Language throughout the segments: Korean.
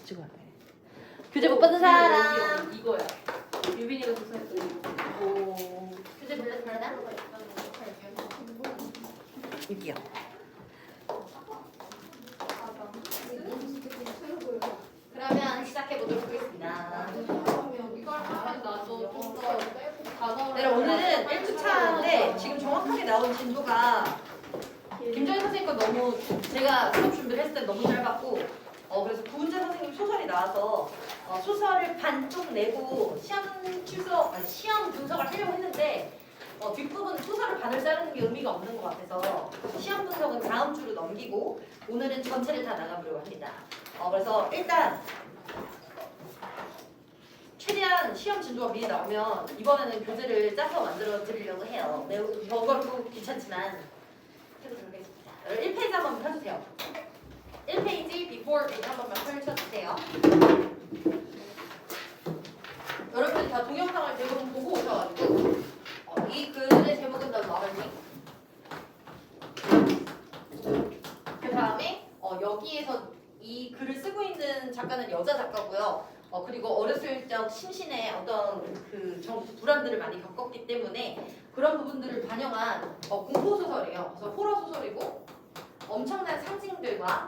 찍어야 돼. 교재 못 받은 사람. 이거야. 유빈이가 조사했더니 오. 교재 별로 다르다? 여기요. 그러면 시작해 보도록 하겠습니다. 이걸 하면 나도 좀더 단어를 네, 오늘은 1주차인데 지금 정확하게 나온 진도가 김정희 선생님 거 너무 제가 수업 준비를 했을 때 너무 짧았고 그래서 구은재 선생님 소설이 나와서 소설을 반쪽 내고 시험 분석을 하려고 했는데 뒷부분 소설을 반을 자르는 게 의미가 없는 것 같아서 시험 분석은 다음 주로 넘기고 오늘은 전체를 다 나가보려고 합니다. 그래서 일단 최대한 시험 진도가 미리 나오면 이번에는 교재를 짜서 만들어 드리려고 해요. 매우 번거롭고 귀찮지만 해보도록 하겠습니다. 1페이지 한번 펴주세요. 1페이지 before page 한 번만 펼쳐주세요. 여러분들 다 동영상을 대부분 보고 오셔가지고 이 글의 제목은 The Lottery. 그 다음에 여기에서 이 글을 쓰고 있는 작가는 여자 작가고요. 그리고 어렸을 적 심신의 어떤 그 불안들을 많이 겪었기 때문에 그런 부분들을 반영한 공포 소설이에요. 그래서 호러 소설이고 엄청난 상징들과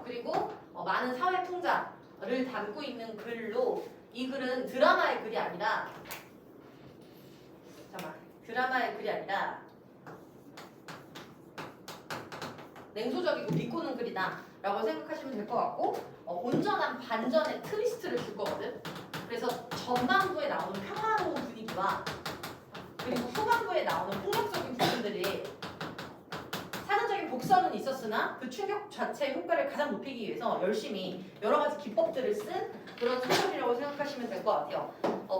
그리고 많은 사회 풍자를 담고 있는 글로 이 글은 드라마의 글이 아니라 냉소적이고 비꼬는 글이다 라고 생각하시면 될 것 같고 온전한 반전의 트위스트를 줄 거거든. 그래서 전반부에 나오는 평화로운 분위기와 그리고 후반부에 나오는 폭력적인 부분들이 사전적인 복선은 있었으나 그 충격 자체의 효과를 가장 높이기 위해서 열심히 여러 가지 기법들을 쓴 그런 소설이라고 생각하시면 될 것 같아요.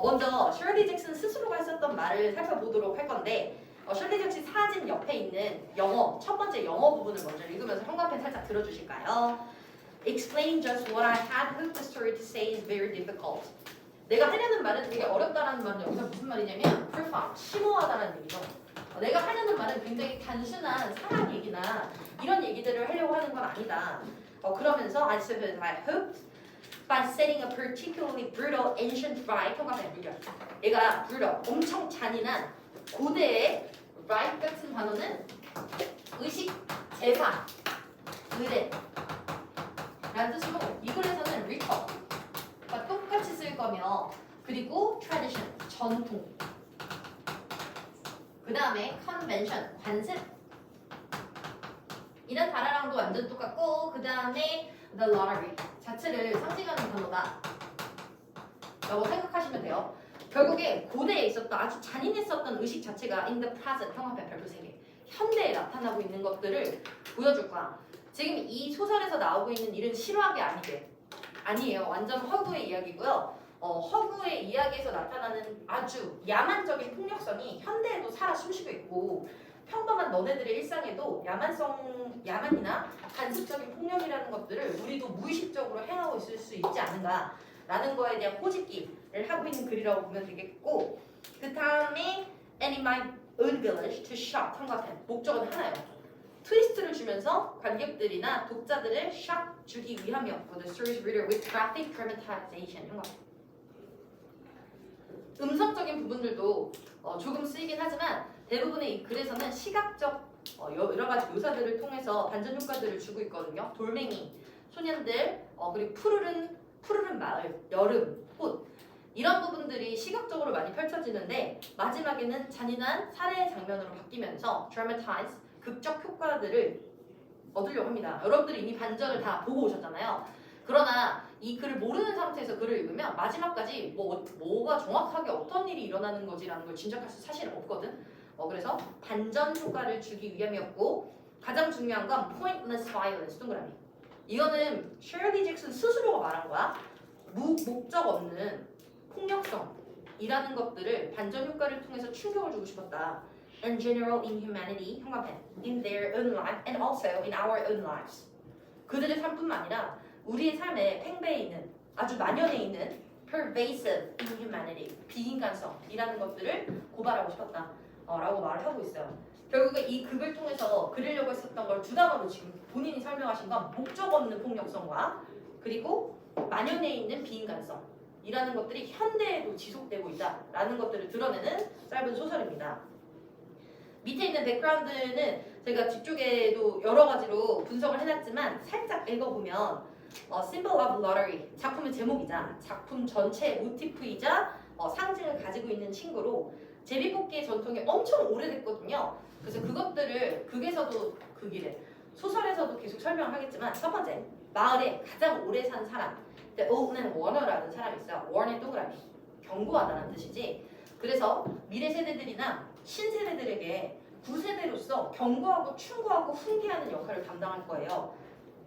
먼저 셜리 잭슨 스스로가 했었던 말을 살펴보도록 할 건데 셜리 잭슨 사진 옆에 있는 첫 번째 영어 부분을 먼저 읽으면서 형광펜 살짝 들어주실까요? Explain just what I had hoped the story to say is very difficult. 내가 하려는 말은 되게 어렵다라는 말은 여기서 무슨 말이냐면 profound, 심오하다는 얘기죠. 내가 하려는 말은 굉장히 단순한 사랑 얘기나 이런 얘기들을 하려고 하는 건 아니다. 그러면서 I suppose I hoped by setting a particularly brutal ancient rite 형광펜 물려. 얘가 brutal, 엄청 잔인한 고대의 rite 같은 단어는 의식, 제사, 의례 라는 뜻이고 이 글에서는 ritual과 똑같이 쓸 거며 그리고 tradition, 전통 그 다음에 convention, 관습 이런 단어랑도 완전 똑같고 그 다음에 the lottery 자체를 상징하는 단어다 라고 생각하시면 돼요. 결국에 고대에 있었던 아주 잔인했었던 의식 자체가 in the present 형광펜 별표 3개 현대에 나타나고 있는 것들을 보여줄 거야. 지금 이 소설에서 나오고 있는 일은 실화가 아니에요. 완전 허구의 이야기고요. 허구의 이야기에서 나타나는 아주 야만적인 폭력성이 현대에도 살아 숨쉬고 있고 평범한 너네들의 일상에도 야만이나 간습적인 폭력이라는 것들을 우리도 무의식적으로 행하고 있을 수 있지 않은가라는 거에 대한 호짓기를 하고 있는 글이라고 보면 되겠고 그 다음에 And in my own village to shock 형광펜 목적은 하나예요. 트위스트를 주면서 관객들이나 독자들을 샥 주기 위함이었고 The story's reader with graphic dramatization 형광펜 음성적인 부분들도 조금 쓰이긴 하지만 대부분의 이 글에서는 시각적 여러 가지 묘사들을 통해서 반전 효과들을 주고 있거든요. 돌멩이, 소년들, 그리고 푸르른 마을, 여름, 꽃 이런 부분들이 시각적으로 많이 펼쳐지는데 마지막에는 잔인한 살해 장면으로 바뀌면서 dramatize, 극적 효과들을 얻으려고 합니다. 여러분들이 이미 반전을 다 보고 오셨잖아요. 그러나 이 글을 모르는 상태에서 글을 읽으면 마지막까지 뭐가 정확하게 어떤 일이 일어나는 거지라는 걸 짐작할 수 사실은 없거든. 그래서 반전 효과를 주기 위함이었고 가장 중요한 건 pointless violence 동그라미. 이거는 셜리 잭슨 스스로가 말한 거야. 목적 없는 폭력성이라는 것들을 반전 효과를 통해서 충격을 주고 싶었다. And general inhumanity 형광펜 in their own life and also in our own lives. 그들의 삶뿐만 아니라 우리의 삶에 팽배해 있는 아주 만연해 있는 pervasive inhumanity 비인간성이라는 것들을 고발하고 싶었다 라고 말을 하고 있어요. 결국에 이 극을 통해서 그리려고 했었던 걸 두 단어로 지금 본인이 설명하신 건 목적 없는 폭력성과 그리고 만연해 있는 비인간성이라는 것들이 현대에도 지속되고 있다라는 것들을 드러내는 짧은 소설입니다. 밑에 있는 백그라운드는 제가 뒤쪽에도 여러 가지로 분석을 해놨지만 살짝 읽어보면 Symbol of Lottery 작품의 제목이자 작품 전체의 모티프이자 상징을 가지고 있는 친구로 제비뽑기의 전통이 엄청 오래됐거든요. 그래서 그것들을 극에서도 극이래 소설에서도 계속 설명을 하겠지만 첫 번째 마을에 가장 오래 산 사람 The Old Man Warner라는 사람이 있어요. 워너의 동그라미 견고하다는 뜻이지. 그래서 미래 세대들이나 신세대들에게 구세대로서 견고하고 충고하고 훈계하는 역할을 담당할 거예요.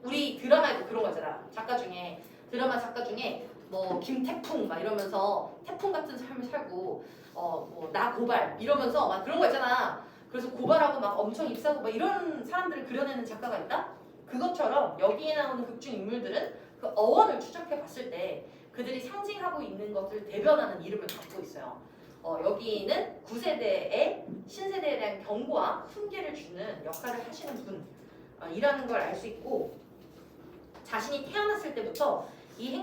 우리 드라마에도 그런 거 있잖아. 드라마 작가 중에 뭐 김태풍 막 이러면서 태풍 같은 삶을 살고 뭐 나 고발 이러면서 막 그런 거 있잖아. 그래서 고발하고 막 엄청 입사하고 막 이런 사람들을 그려내는 작가가 있다? 그것처럼 여기에 나오는 극중 인물들은 그 어원을 추적해 봤을 때 그들이 상징하고 있는 것을 대변하는 이름을 갖고 있어요. 여기는 9세대의 신세대에 대한 경고와 훈계를 주는 역할을 하시는 분이라는 걸 알 수 있고 자신이 태어났을 때부터 이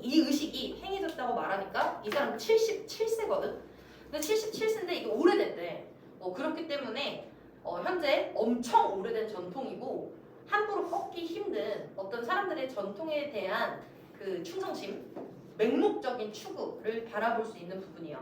의식이 행해졌다고 말하니까 이 사람은 77세거든. 근데 77세인데 이게 오래됐대. 그렇기 때문에 현재 엄청 오래된 전통이고 함부로 꺾기 힘든 어떤 사람들의 전통에 대한 그 충성심, 맹목적인 추구를 바라볼 수 있는 부분이에요.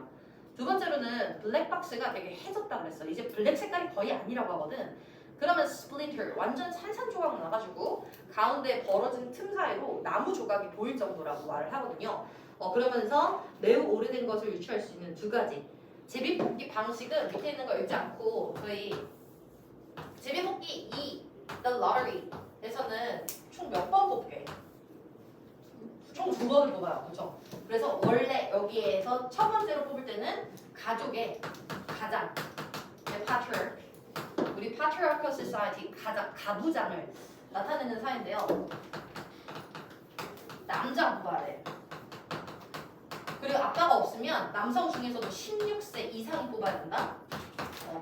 두 번째로는 블랙박스가 되게 해졌다 그랬어. 이제 블랙 색깔이 거의 아니라고 하거든. 그러면 스플린터 완전 산산조각 나가지고 가운데 벌어진 틈 사이로 나무 조각이 보일 정도라고 말을 하거든요. 그러면서 매우 오래된 것을 유추할 수 있는 두 가지 제비뽑기 방식은 밑에 있는 거 읽지 않고 저희 제비뽑기 2 The Lottery에서는 총 몇 번 뽑게? 총 2번을 뽑아요. 그렇죠? 그래서 원래 여기에서 첫 번째로 뽑을 때는 가족의 가장 patriarch 우리 patriarchal society 가부장을 나타내는 사회인데요. 남자 뽑아야 그리고 아빠가 없으면 남성 중에서도 16세 이상이 뽑아야 된다.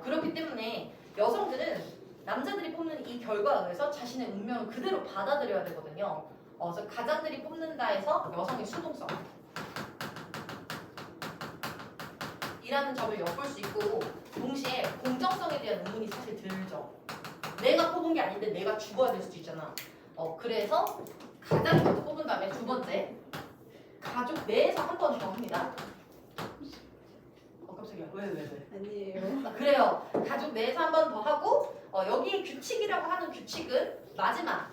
그렇기 때문에 여성들은 남자들이 뽑는 이 결과에 의해서 자신의 운명을 그대로 받아들여야 되거든요. 그래서 가장들이 뽑는다 해서 여성의 수동성 이라는 점을 엿볼 수 있고 동시에 공정성에 대한 의문이 사실 들죠. 내가 뽑은 게 아닌데 내가 죽어야 될 수도 있잖아. 그래서 가장이 먼저 뽑은 다음에 두 번째 가족 내에서 한 번 더 합니다. 깜짝이야. 왜? 아니에요. 그래요. 가족 내에서 한 번 더 하고 여기에 규칙이라고 하는 규칙은 마지막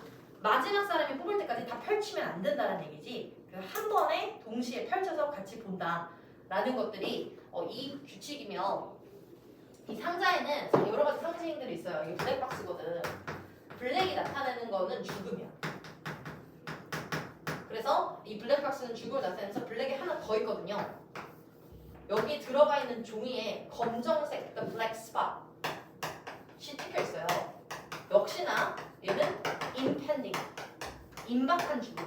사람이 뽑을 때까지 다 펼치면 안 된다는 얘기지. 한 번에 동시에 펼쳐서 같이 본다라는 것들이 이 규칙이며 이 상자에는 여러 가지 상징들이 있어요. 이게 블랙박스거든. 블랙이 나타내는 거는 죽음이야. 그래서 이 블랙박스는 죽음을 나타내면서 블랙이 하나 더 있거든요. 여기 들어가 있는 종이에 검정색, the black spot이 찍혀 있어요. 역시나 얘는 impending, 임박한 죽음.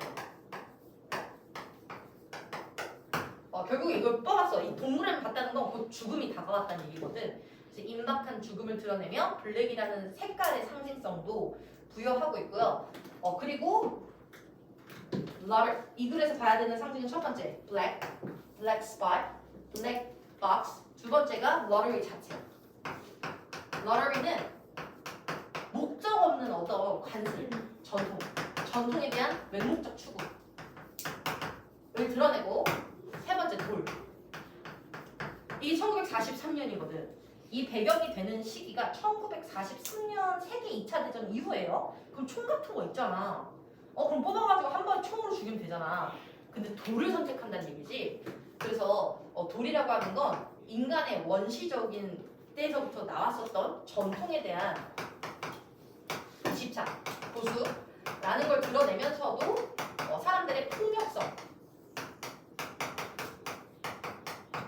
결국 이걸 뽑았어. 이 동그라미 봤다는 건 곧 죽음이 다가왔다는 얘기거든. 그래서 임박한 죽음을 드러내며 블랙이라는 색깔의 상징성도 부여하고 있고요. 그리고 이 글에서 봐야 되는 상징은 첫 번째, black spot, black box. 두 번째가 lottery 자체. lottery는 목적 없는 어떤 관습, 전통에 대한 맹목적 추구를 드러내고 세 번째 돌. 이게 1943년이거든. 이 배경이 되는 시기가 1943년 세계 2차 대전 이후예요. 그럼 총 같은 거 있잖아. 그럼 뽑아가지고 한 번에 총으로 죽이면 되잖아. 근데 돌을 선택한다는 얘기지. 그래서 돌이라고 하는 건 인간의 원시적인 때에서부터 나왔었던 전통에 대한 집착, 고수라는 걸 드러내면서도 사람들의 폭력성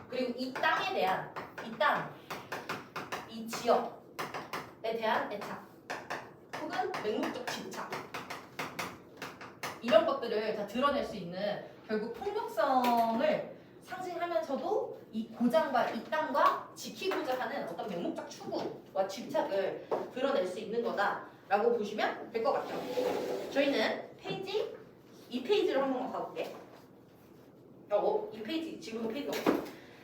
그리고 이 땅에 대한 이 지역에 대한 애착 혹은 맹목적 집착 이런 것들을 다 드러낼 수 있는 결국 폭력성을 상징하면서도 이 고장과 이 땅과 지키고자 하는 어떤 맹목적 추구와 집착을 드러낼 수 있는 거다라고 보시면 될 것 같아요. 저희는 페이지 이 페이지를 한번 가볼게. 이 페이지 지금 페이지가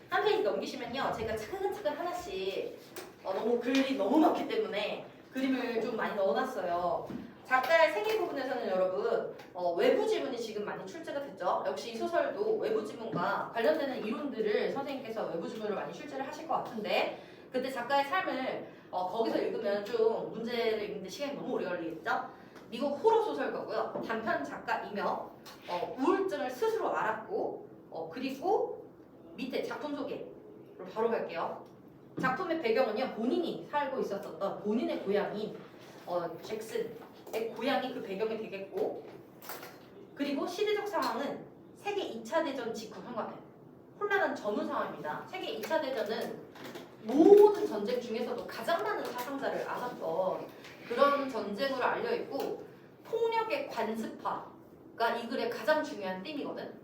한 페이지 넘기시면요, 제가 차근차근 하나씩 너무 글이 너무 많기 때문에 그림을 좀 많이 넣어놨어요. 작가의 생애 부분에서는 여러분 외부 지문이 지금 많이 출제가 됐죠. 역시 이 소설도 외부 지문과 관련되는 이론들을 선생님께서 외부 지문으로 많이 출제를 하실 것 같은데, 그때 작가의 삶을 거기서 읽으면 좀 문제를 읽는데 시간이 너무 오래 걸리겠죠. 미국 호러 소설가고요. 단편 작가이며 우울증을 스스로 앓았고 그리고 밑에 작품 소개로 바로 갈게요. 작품의 배경은요, 본인이 살고 있었던 본인의 고향인 잭슨의 고향이 그 배경이 되겠고, 그리고 시대적 상황은 세계 2차 대전 직후 현관에 혼란한 전후 상황입니다. 세계 2차 대전은 모든 전쟁 중에서도 가장 많은 사상자를 앓았던 그런 전쟁으로 알려 있고, 폭력의 관습화가 이 글의 가장 중요한 띠이거든.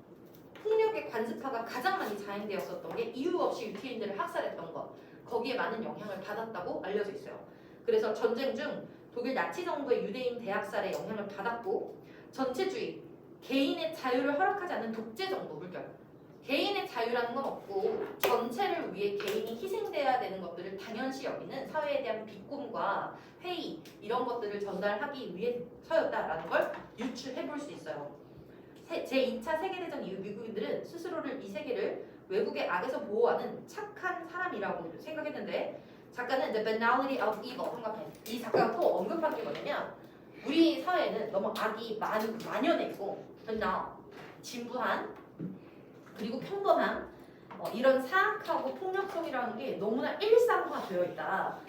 폭력의 관습화가 가장 많이 자행되었었던 게 이유 없이 유태인들을 학살했던 것, 거기에 많은 영향을 받았다고 알려져 있어요. 그래서 전쟁 중 독일 나치 정부의 유대인 대학살에 영향을 받았고, 전체주의, 개인의 자유를 허락하지 않는 독재 정부 물결. 개인의 자유라는 건 없고 전체를 위해 개인이 희생돼야 되는 것들을 당연시 여기는 사회에 대한 비꿈과 회의, 이런 것들을 전달하기 위해서였다라는 걸 유추해 볼 수 있어요. 제2차 세계대전 이후 미국인들은 스스로를 이 세계를 외국의 악에서 보호하는 착한 사람이라고 생각했는데, 작가는 The Banality of Evil 생각해. 이 작가가 또 언급한 게 뭐냐면, 우리 사회에는 너무 악이 만연해 있고 banal, 진부한, 그리고 평범한 이런 사악하고 폭력성이라는 게 너무나 일상화되어 있다.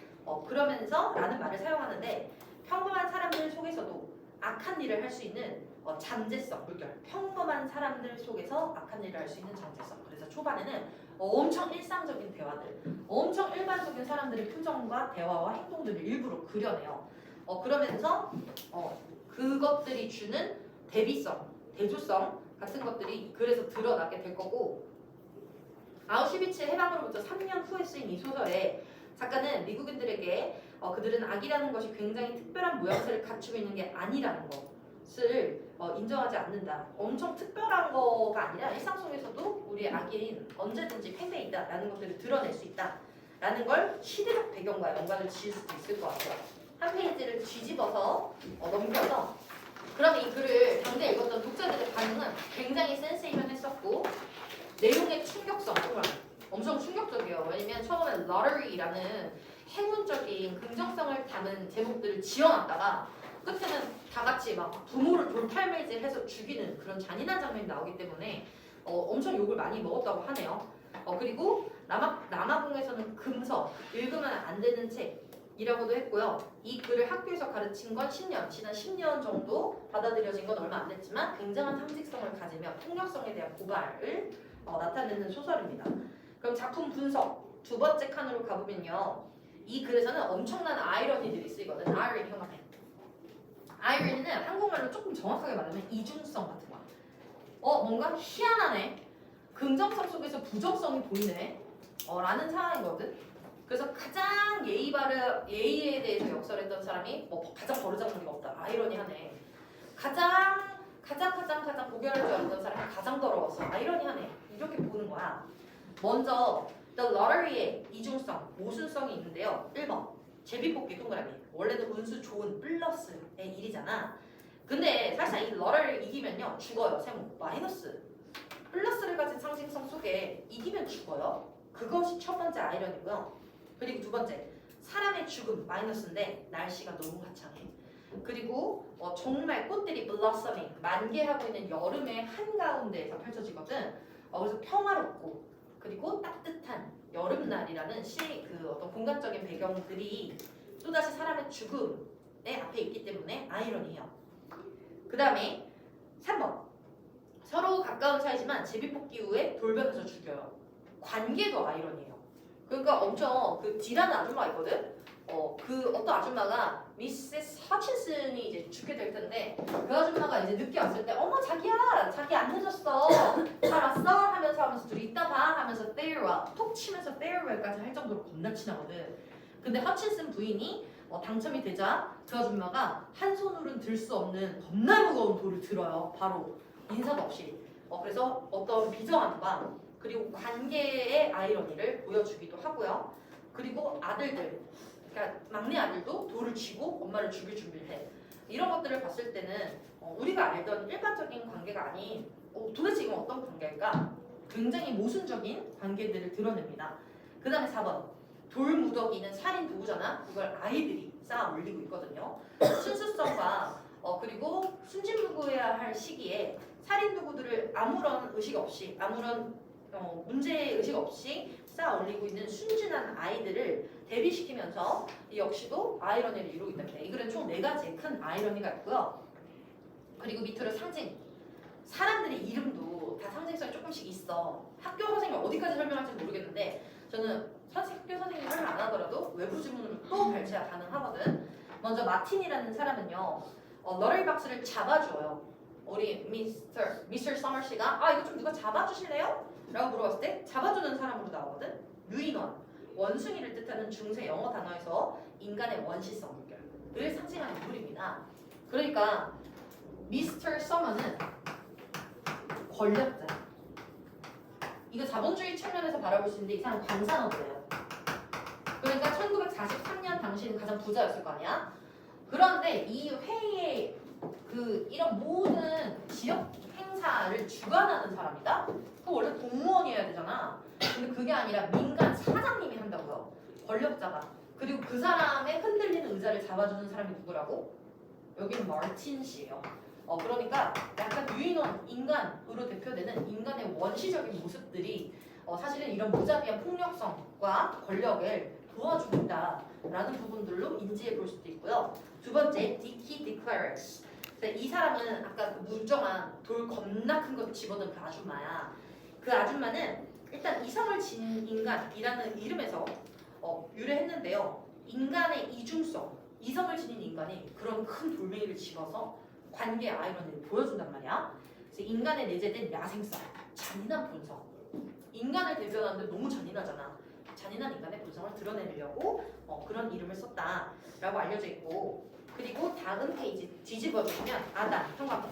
그러면서 라는 말을 사용하는데, 평범한 사람들 속에서도 악한 일을 할 수 있는 잠재성, 물결. 평범한 사람들 속에서 악한 일을 할 수 있는 잠재성. 그래서 초반에는 엄청 일상적인 대화들, 엄청 일반적인 사람들의 표정과 대화와 행동들을 일부러 그려내요. 그러면서 그것들이 주는 대비성, 대조성 같은 것들이 그래서 드러나게 될 거고, 아우슈비츠 해방으로부터 3년 후에 쓰인 이 소설에 작가는 미국인들에게 그들은 악이라는 것이 굉장히 특별한 모양새를 갖추고 있는 게 아니라는 것을 인정하지 않는다. 엄청 특별한 거가 아니라 일상 속에서도 우리의 악인 언제든지 팽배해 있다라는 것들을 드러낼 수 있다라는 걸 시대적 배경과 연관을 지을 수도 있을 것 같아요. 한 페이지를 뒤집어서 넘겨서, 그러면 이 글을 당대 읽었던 독자들의 반응은 굉장히 센세이션했었고, 내용의 충격성 정말 엄청 충격적이에요. 왜냐면 처음에 lottery라는 행운적인 긍정성을 담은 제목들을 지어놨다가 끝에는 다 같이 막 부모를 돌팔매질해서 죽이는 그런 잔인한 장면이 나오기 때문에 엄청 욕을 많이 먹었다고 하네요. 그리고 남아공에서는 금서, 읽으면 안 되는 책이라고도 했고요. 이 글을 학교에서 가르친 건 지난 10년 정도 받아들여진 건 얼마 안 됐지만 굉장한 상징성을 가지며 폭력성에 대한 고발을 나타내는 소설입니다. 그럼 작품 분석 두 번째 칸으로 가보면요, 이 글에서는 엄청난 아이러니들이 쓰이거든. 아이러니 형합해. 아이러니는 한국말로 조금 정확하게 말하면 이중성 같은 거야. 뭔가 희한하네, 긍정성 속에서 부정성이 보이네 라는 상황이거든. 그래서 가장 예의에 대해서 역설했던 사람이 가장 버르장머리가 없다, 아이러니하네. 가장 고결할 줄 알았던 사람이 가장 더러워서 아이러니하네, 이렇게 보는 거야. 먼저 The Lottery의 이중성, 모순성이 있는데요. 1번 제비뽑기 동그라미. 원래는 운수 좋은 플러스의 일이잖아. 근데 사실 이 Lottery를 이기면요 죽어요. 세모 마이너스. 플러스를 가진 상징성 속에 이기면 죽어요. 그것이 첫 번째 아이러니고요. 그리고 두 번째, 사람의 죽음 마이너스인데 날씨가 너무 화창해. 그리고 정말 꽃들이 blossoming, 만개하고 있는 여름의 한가운데에서 펼쳐지거든. 그래서 평화롭고 그리고 따뜻한 여름날이라는 어떤 공간적인 배경들이 또다시 사람의 죽음의 앞에 있기 때문에 아이러니해요. 그 다음에 3번, 서로 가까운 사이지만 제비뽑기 후에 돌변해서 죽여요. 관계도 아이러니해요. 그러니까 엄청 그 D라는 아줌마가 있거든. 그 어떤 아줌마가 미세스 허친슨이 이제 죽게 될 텐데, 그 아줌마가 이제 늦게 왔을 때 어머 자기야, 자기 안 늦었어, 잘 왔어 하면서 둘이 이따 봐 하면서 farewell 톡 치면서 farewell까지 할 정도로 겁나 친하거든. 근데 허친슨 부인이 당첨이 되자 그 아줌마가 한 손으로는 들 수 없는 겁나 무거운 돌을 들어요. 바로 인사도 없이. 그래서 어떤 비정함과 그리고 관계의 아이러니를 보여주기도 하고요. 그리고 아들들, 그러니까 막내 아들도 돌을 쥐고 엄마를 죽일 준비를 해. 이런 것들을 봤을 때는 우리가 알던 일반적인 관계가 아닌 도대체 이건 어떤 관계일까? 굉장히 모순적인 관계들을 드러냅니다. 그 다음에 4번. 돌무더기는 살인 도구잖아. 그걸 아이들이 쌓아 올리고 있거든요. 순수성과 그리고 순진무구해야 할 시기에 살인 도구들을 아무런 의식 없이 아무런 문제 의식 없이 쌓아 올리고 있는 순진한 아이들을 대비시키면서 역시도 아이러니를 이루고 있답니다. 이 글은 총 4가지의 큰 아이러니가 있고요. 그리고 밑으로 상징. 사람들의 이름도 다 상징성이 조금씩 있어. 학교 선생님이 어디까지 설명할지 모르겠는데 저는 학교 선생님이 설명 안 하더라도 외부 지문으로 또 발췌가 가능하거든. 먼저 마틴이라는 사람은요. 너럴 박스를 잡아줘요. 우리 미스터 서머 씨가 이거 좀 누가 잡아주실래요? 라고 물어봤을 때 잡아주는 사람으로 나오거든. 유인원, 원숭이를 뜻하는 중세 영어 단어에서 인간의 원시성을 상징하는 인물입니다. 그러니까 미스터 서머는 권력자. 이거 자본주의 측면에서 바라볼 수 있는데 이 사람 관산업자예요. 그러니까 1943년 당시는 가장 부자였을 거 아니야. 그런데 이 회의에 이런 모든 지역 행사를 주관하는 사람이다. 그 원래 공무원이어야 되잖아. 근데 그게 아니라 민간 사장님이 한다고요. 권력자가. 그리고 그 사람의 흔들리는 의자를 잡아주는 사람이 누구라고? 여기는 마틴 씨예요. 그러니까 약간 유인원 인간으로 대표되는 인간의 원시적인 모습들이 사실은 이런 무자비한 폭력성과 권력을 도와주고 있다라는 부분들로 인지해 볼 수도 있고요. 두 번째, 디키 디클레러스. 이 사람은 아까 그 무정한 돌 겁나 큰 거 집어넣은 그 아줌마야. 그 아줌마는 일단 이성을 지닌 인간이라는 이름에서 유래했는데요. 인간의 이중성, 이성을 지닌 인간이 그런 큰 돌멩이를 집어서 관계의 아이러니를 보여준단 말이야. 그래서 인간에 내재된 야생성, 잔인한 본성. 인간을 대변하는데 너무 잔인하잖아. 잔인한 인간의 본성을 드러내려고 그런 이름을 썼다라고 알려져 있고, 그리고 다음 페이지 뒤집어 주시면 아담, 형광펜.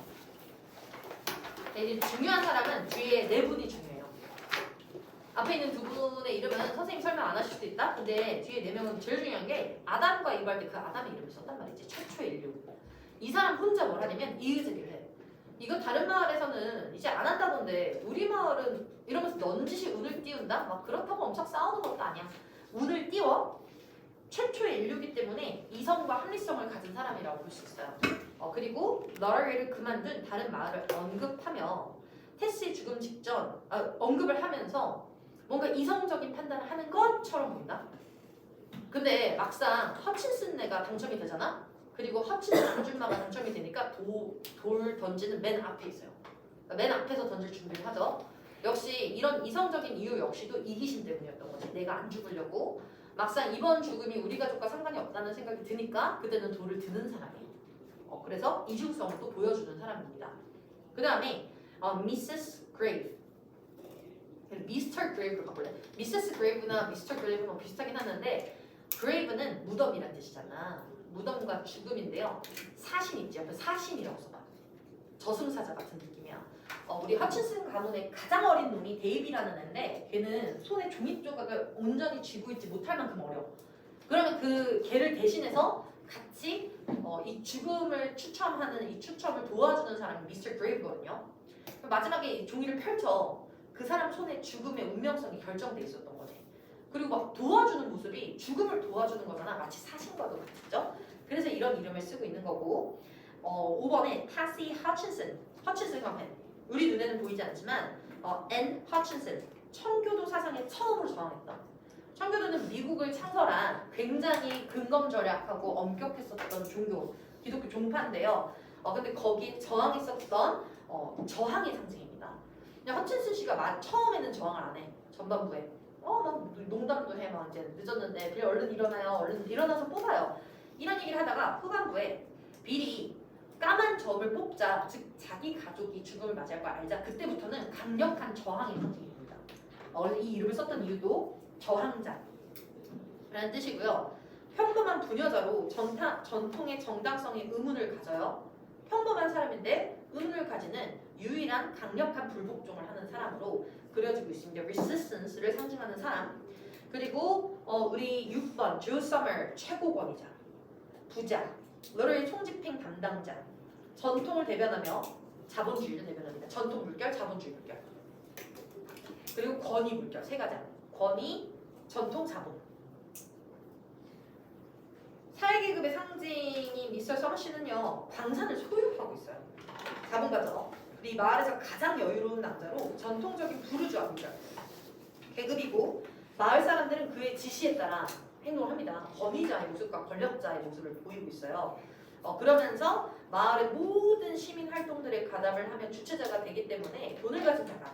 이제 중요한 사람은 뒤에 4분이 중요해요. 앞에 있는 2분의 이름은 선생님 설명 안 하실 수도 있다. 근데 뒤에 4명은 제일 중요한 게 아담과 이브할 때 그 아담의 이름을 썼단 말이지. 최초의 인류. 이 사람 혼자 뭘 하냐면 이의제기를 해. 이거 다른 마을에서는 이제 안 한다던데 우리 마을은 이러면서 넌지시 운을 띄운다? 막 그렇다고 엄청 싸우는 것도 아니야. 운을 띄워. 최초의 인류이기 때문에 이성과 합리성을 가진 사람이라고 볼 수 있어요. 그리고 너럴웨이를 그만둔 다른 마을을 언급하며 테스의 죽음 직전 언급을 하면서 뭔가 이성적인 판단을 하는 것처럼 보인다. 근데 막상 허친슨네가 당첨이 되잖아. 그리고 허친슨 아줌마가 당첨이 되니까 돌 던지는 맨 앞에 있어요. 그러니까 맨 앞에서 던질 준비를 하죠. 역시 이런 이성적인 이유 역시도 이기심 때문이었던 거지. 내가 안 죽으려고. 막상 이번 죽음이 우리 가족과 상관이 없다는 생각이 드니까 그때는 돌을 드는 사람이에요. 그래서 이중성을 또 보여주는 사람입니다. 그 다음에 미세스 그레이브. 미스터 그레이브로 바꿀래? 미세스 그레이브나 미스터 그레이브는 비슷하긴 하는데 그레이브는 무덤이란 뜻이잖아. 무덤과 죽음인데요. 사신 있지? 옆에 사신이라고 써봐. 저승사자 같은 느낌이야. 우리 허친슨 가문의 가장 어린 놈이 데이비라는 애인데 걔는 손에 종이 조각을 온전히 쥐고 있지 못할 만큼 어려워. 그러면 그 걔를 대신해서 같이 이 죽음을 추첨하는 이 추첨을 도와주는 사람이 미스터 그레이브거든요. 마지막에 이 종이를 펼쳐 그 사람 손에 죽음의 운명성이 결정돼 있었던 거지. 그리고 막 도와주는 모습이 죽음을 도와주는 거잖아. 마치 사신과도 같죠? 그래서 이런 이름을 쓰고 있는 거고 5번에 타시 허친슨. 허친슨 가면 우리 눈에는 보이지 않지만 앤 허친슨. 청교도 사상에 처음으로 저항했다. 청교도는 미국을 창설한 굉장히 근검절약하고 엄격했었던 종교, 기독교 종파인데요. 근데 거기에 저항했었던 저항의 상징입니다. 그냥 허친슨 씨가 처음에는 저항을 안 해. 전반부에. 난 농담도 해. 막 이제 늦었는데 빌 얼른 일어나요. 얼른 일어나서 뽑아요. 이런 얘기를 하다가 후반부에 빌이 까만 점을 뽑자, 즉 자기 가족이 죽음을 맞이할 걸 알자. 그때부터는 강력한 저항의 상징입니다. 이 이름을 썼던 이유도 저항자라는 뜻이고요. 평범한 부녀자로 전통의 정당성에 의문을 가져요. 평범한 사람인데 의문을 가지는 유일한 강력한 불복종을 하는 사람으로 그려지고 있습니다. resistance를 상징하는 사람. 그리고 우리 6번 조 서머 최고권이자 부자, 러러의 총집행 담당자, 전통을 대변하며 자본주의를 대변합니다. 전통 물결, 자본주의 물결. 그리고 권위 물결 세 가지. 권위, 전통, 자본. 사회계급의 상징인 미스터 서머 씨는요 광산을 소유하고 있어요. 자본가죠. 이 마을에서 가장 여유로운 남자로 전통적인 부르주아 물결 계급이고 마을 사람들은 그의 지시에 따라 행동을 합니다. 권위자의 모습과 권력자의 모습을 보이고 있어요. 그러면서 마을의 모든 시민 활동들에 가담을 하면 주체자가 되기 때문에 돈을 가진 자가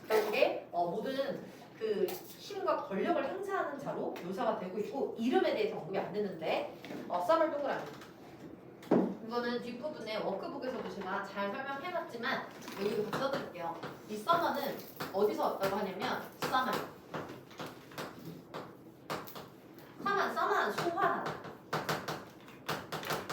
결국에 모든 그 힘과 권력을 행사하는 자로 묘사가 되고 있고 이름에 대해서 언급이 안 되는데 썸을 동그라미 이거는 뒷부분에 워크북에서도 제가 잘 설명해놨지만 여기도 같이 써드릴게요. 이 서머는 어디서 왔다고 하냐면 서만 소환하다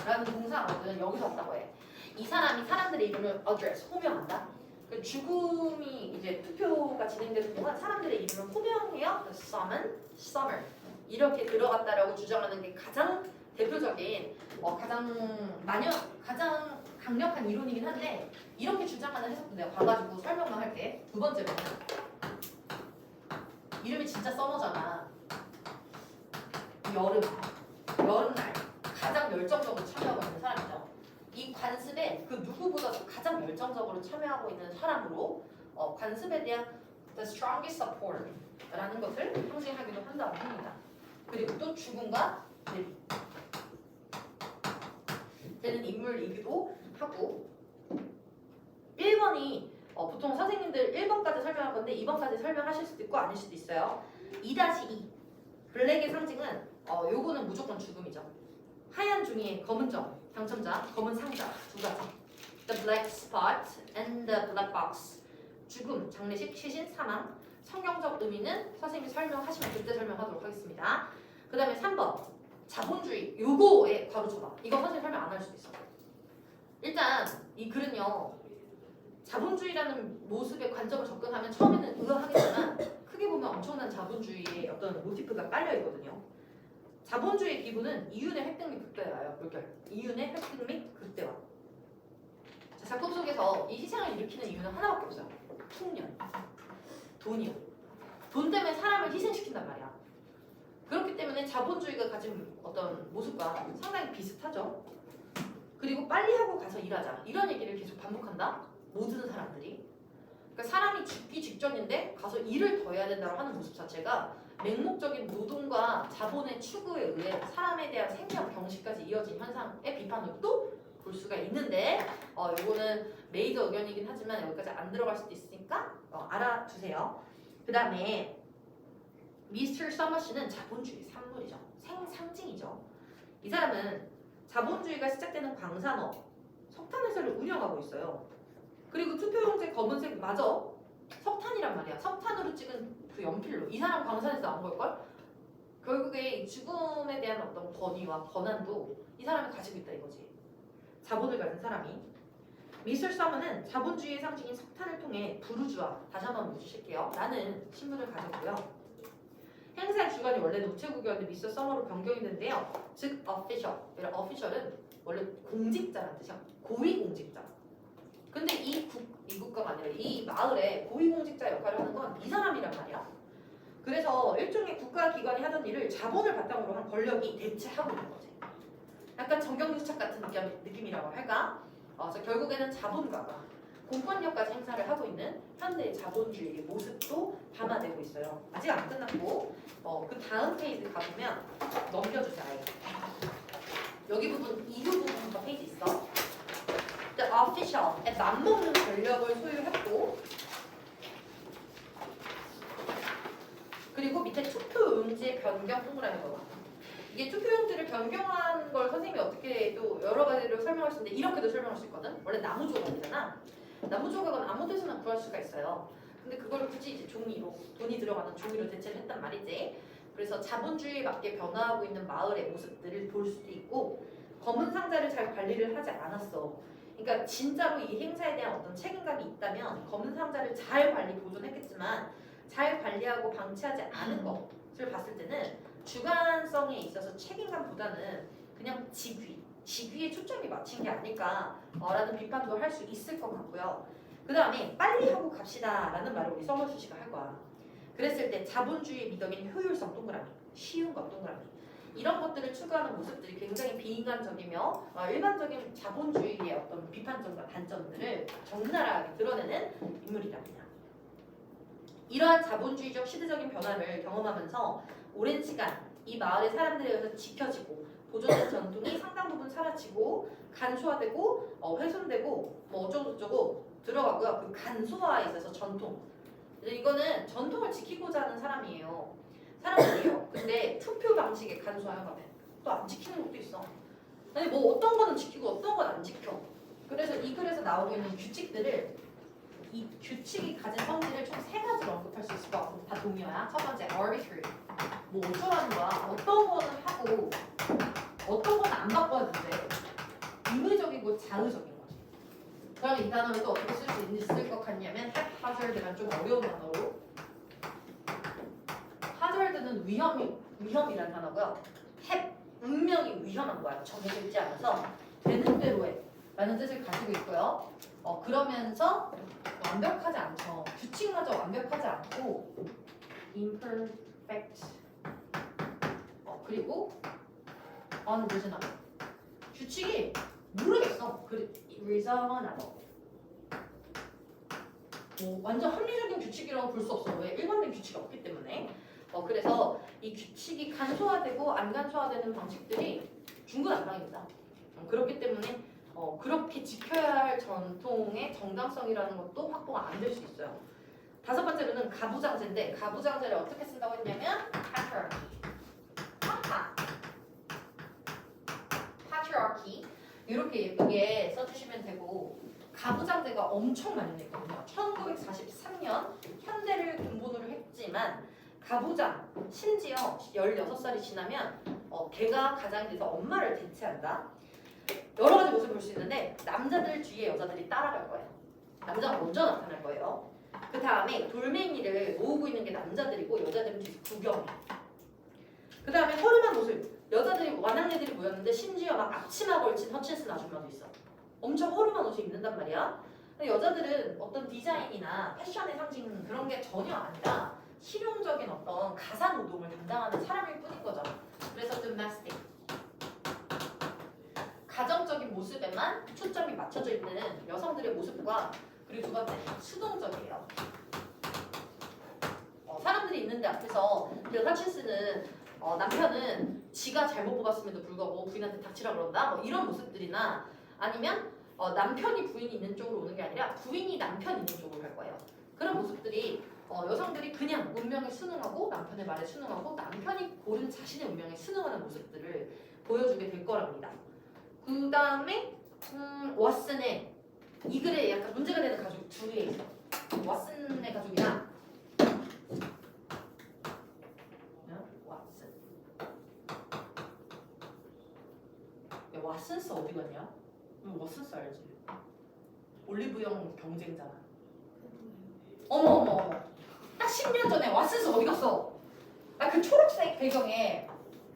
라는 동사거든. 여기서 왔다고 해. 이 사람이 사람들의 이름을 address, 호명한다. 그 죽음이 이제 투표가 진행되는 동안 사람들의 이름을 호명해요. summon, summer 이렇게 들어갔다라고 주장하는 게 가장 대표적인 가장 강력한 이론이긴 한데 이렇게 주장하는 해석도 내가 봐가지고 설명만 할게. 두 번째로는 이름이 진짜 서머잖아. 여름날 가장 열정적으로 참여하고 있는 사람이죠. 이 관습에 그 누구보다도 가장 열정적으로 참여하고 있는 사람으로 관습에 대한 the strongest support라는 것을 상징하기도 한다고 합니다. 그리고 또 죽음과 대비 되는 인물이기도 하고 1번이 보통 선생님들 1번까지 설명할 건데 2번까지 설명하실 수도 있고 아닐 수도 있어요. 2-2 블랙의 상징은 요거는 무조건 죽음이죠. 하얀 종이에 검은 점 당첨자, 검은 상자 두 가지. The black spot and the black box. 죽음, 장례식, 시신, 사망. 성경적 의미는 선생님이 설명하시면 그때 설명하도록 하겠습니다. 그 다음에 3번 자본주의. 요거에 가로쳐봐. 이거 선생님 설명 안 할 수도 있어. 일단 이 글은요 자본주의라는 모습의 관점을 접근하면 처음에는 의아하겠지만 크게 보면 엄청난 자본주의의 어떤 모티프가 깔려 있거든요. 자본주의의 기본은 이윤의 획득 및 극대화예요. 물결. 이윤의 획득 및 극대화. 자, 작품 속에서 이 희생을 일으키는 이유는 하나밖에 없어요. 풍년. 돈이요. 돈 때문에 사람을 희생시킨단 말이야. 그렇기 때문에 자본주의가 가진 어떤 모습과 상당히 비슷하죠. 그리고 빨리 하고 가서 일하자. 이런 얘기를 계속 반복한다. 모든 사람들이. 그러니까 사람이 죽기 직전인데 가서 일을 더 해야 된다고 하는 모습 자체가 맹목적인 노동과 자본의 추구에 의해 사람에 대한 생명 병식까지 이어진 현상의 비판으로 또 볼 수가 있는데 이거는 메이저 의견이긴 하지만 여기까지 안 들어갈 수도 있으니까 알아두세요. 그 다음에 미스터 서머 씨는 자본주의 산물이죠. 상징이죠. 이 사람은 자본주의가 시작되는 광산업, 석탄회사를 운영하고 있어요. 그리고 투표용지 검은색 맞아. 석탄이란 말이야. 석탄으로 찍은 그 연필로. 이 사람 광산에서 나온 걸걸? 결국에 죽음에 대한 어떤 권위와 권한도 이 사람이 가지고 있다 이거지. 자본을 가진 사람이. 미스터 서머는 자본주의의 상징인 석탄을 통해 부르주아, 다시 한번 묻으실게요. 라는 신분을 가졌고요. 행사의 주관이 원래는 우체국이었는데 미스터 서머로 변경했는데요. 즉 official은 원래 공직자라는 뜻이야. 고위공직자. 근데 이 국가가 아니라 이 마을에 고위공직자 역할을 하는 건 이 사람이란 말이야. 그래서 일종의 국가기관이 하던 일을 자본을 바탕으로 한 권력이 대체하고 있는 거지. 약간 정경유착 같은 느낌이라고 할까? 그래서 결국에는 자본가가 공권력까지 행사를 하고 있는 현대의 자본주의의 모습도 담아내고 있어요. 아직 안 끝났고 그 다음 페이지 가보면 넘겨주자. 여기 부분 이후 부분부터 페이지 있어. The official의 맘먹는 권력을 소유했고 그리고 밑에 투표용지의 변경 동그라미 봐봐. 이게 투표용지를 변경한 걸 선생님이 어떻게 또 여러 가지로 설명할 수 있는데 이렇게도 설명할 수 있거든. 원래 나무 조각이잖아. 나무 조각은 아무 데서나 구할 수가 있어요. 근데 그걸 굳이 이제 종이로 돈이 들어가는 종이로 대체를 했단 말이지. 그래서 자본주의에 맞게 변화하고 있는 마을의 모습들을 볼 수도 있고 검은 상자를 잘 관리를 하지 않았어. 그러니까 진짜로 이 행사에 대한 어떤 책임감이 있다면 검은 상자를 잘 관리 보존했겠지만 잘 관리하고 방치하지 않은 것을 봤을 때는 주관성에 있어서 책임감보다는 그냥 직위에 초점이 맞춘 게 아닐까라는 비판도 할 수 있을 것 같고요. 그 다음에 빨리 하고 갑시다라는 말을 우리 서머슈 씨가 할 거야. 그랬을 때 자본주의의 미덕인 효율성 동그라미, 쉬운 것 동그라미 이런 것들을 추구하는 모습들이 굉장히 비인간적이며 일반적인 자본주의의 어떤 비판점과 단점들을 적나라하게 드러내는 인물이랍니다. 이러한 자본주의적 시대적인 변화를 경험하면서 오랜 시간 이 마을의 사람들에 의해서 지켜지고 보존된 전통이 상당 부분 사라지고 간소화되고 훼손되고 뭐 어쩌고저쩌고 들어가고요. 그 간소화에 있어서 전통 이거는 전통을 지키고자 하는 사람들이에요. 근데 투표 방식에 간소화하면 또 안 지키는 것도 있어. 아니 뭐 어떤 거는 지키고 어떤 건 안 지켜. 그래서 이 글에서 나오고 있는 규칙들을 이 규칙이 가진 성질을 총 3가지로 언급할 수 있을 것 같고 다 동의어야. 첫 번째 arbitrary. 뭐 어쩌라는 거야. 어떤 거는 하고 어떤 거는 안 바꿔도 돼. 의무적이고 자의적인 거지. 그러면 이 단어를 또 어떻게 쓸 수 있을 것 같냐면 haphazard란 좀 어려운 단어로 hazard는 위험이라는 단어고요. 운명이 위험한 거야. 정해져 있지 않아서 되는 대로 해 라는 뜻을 가지고 있고요. 그러면서 완벽하지 않죠. 규칙마저 완벽하지 않고 imperfect 그리고 unreasonable 규칙이 모르겠어. reasonable 완전 합리적인 규칙이라고 볼 수 없어. 왜? 일관된 규칙이 없기 때문에. 그래서 이 규칙이 간소화되고 안 간소화되는 방식들이 중구난방입니다. 그렇기 때문에 그렇게 지켜야 할 전통의 정당성이라는 것도 확보가 안 될 수 있어요. 5번째로는 가부장제인데 가부장제를 어떻게 쓴다고 했냐면 patriarchy 이렇게 예쁘게 써주시면 되고 가부장제가 엄청 많이 냈거든요. 1943년 현대를 근본으로 했지만 가부장 심지어 16살이 지나면 걔가 가장이 돼서 엄마를 대체한다. 여러 가지 모습을 볼 수 있는데 남자들 뒤에 여자들이 따라갈 거예요. 남자가 먼저 나타날 거예요. 그 다음에 돌멩이를 모으고 있는 게 남자들이고 여자들은 뒤에서 구경해. 그 다음에 허름한 옷을 여자들이 완악내들이 모였는데 심지어 막 앞치마 걸친 허친슨 아줌마도 있어. 엄청 허름한 옷을 입는단 말이야. 근데 여자들은 어떤 디자인이나 패션의 상징 그런 게 전혀 아니라 실용적인 어떤 가사 노동을 담당하는 사람일 뿐인 거죠. 그래서 domestic 가정적인 모습에만 초점이 맞춰져 있는 여성들의 모습과 그리고 2번째 수동적이에요. 사람들이 있는데 앞에서 그 허친슨은 남편은 지가 잘못 뽑았음에도 불구하고 부인한테 닥치라 그런다 뭐 이런 모습들이나 아니면 남편이 부인이 있는 쪽으로 오는 게 아니라 부인이 남편 있는 쪽으로 갈 거예요. 그런 모습들이 여성들이 그냥 운명에 순응하고 남편의 말에 순응하고 남편이 고른 자신의 운명에 순응하는 모습들을 보여주게 될 거랍니다. 그 다음에 왓슨의 이 글에 약간 문제가 되는 가족 두 개 있어. 왓슨의 가족이랑 왓슨스 어디 갔냐? 왓슨스 알지? 올리브영 경쟁자나. 어머. 딱 10년 전에 왓슨스 어디 갔어? 그 초록색 배경에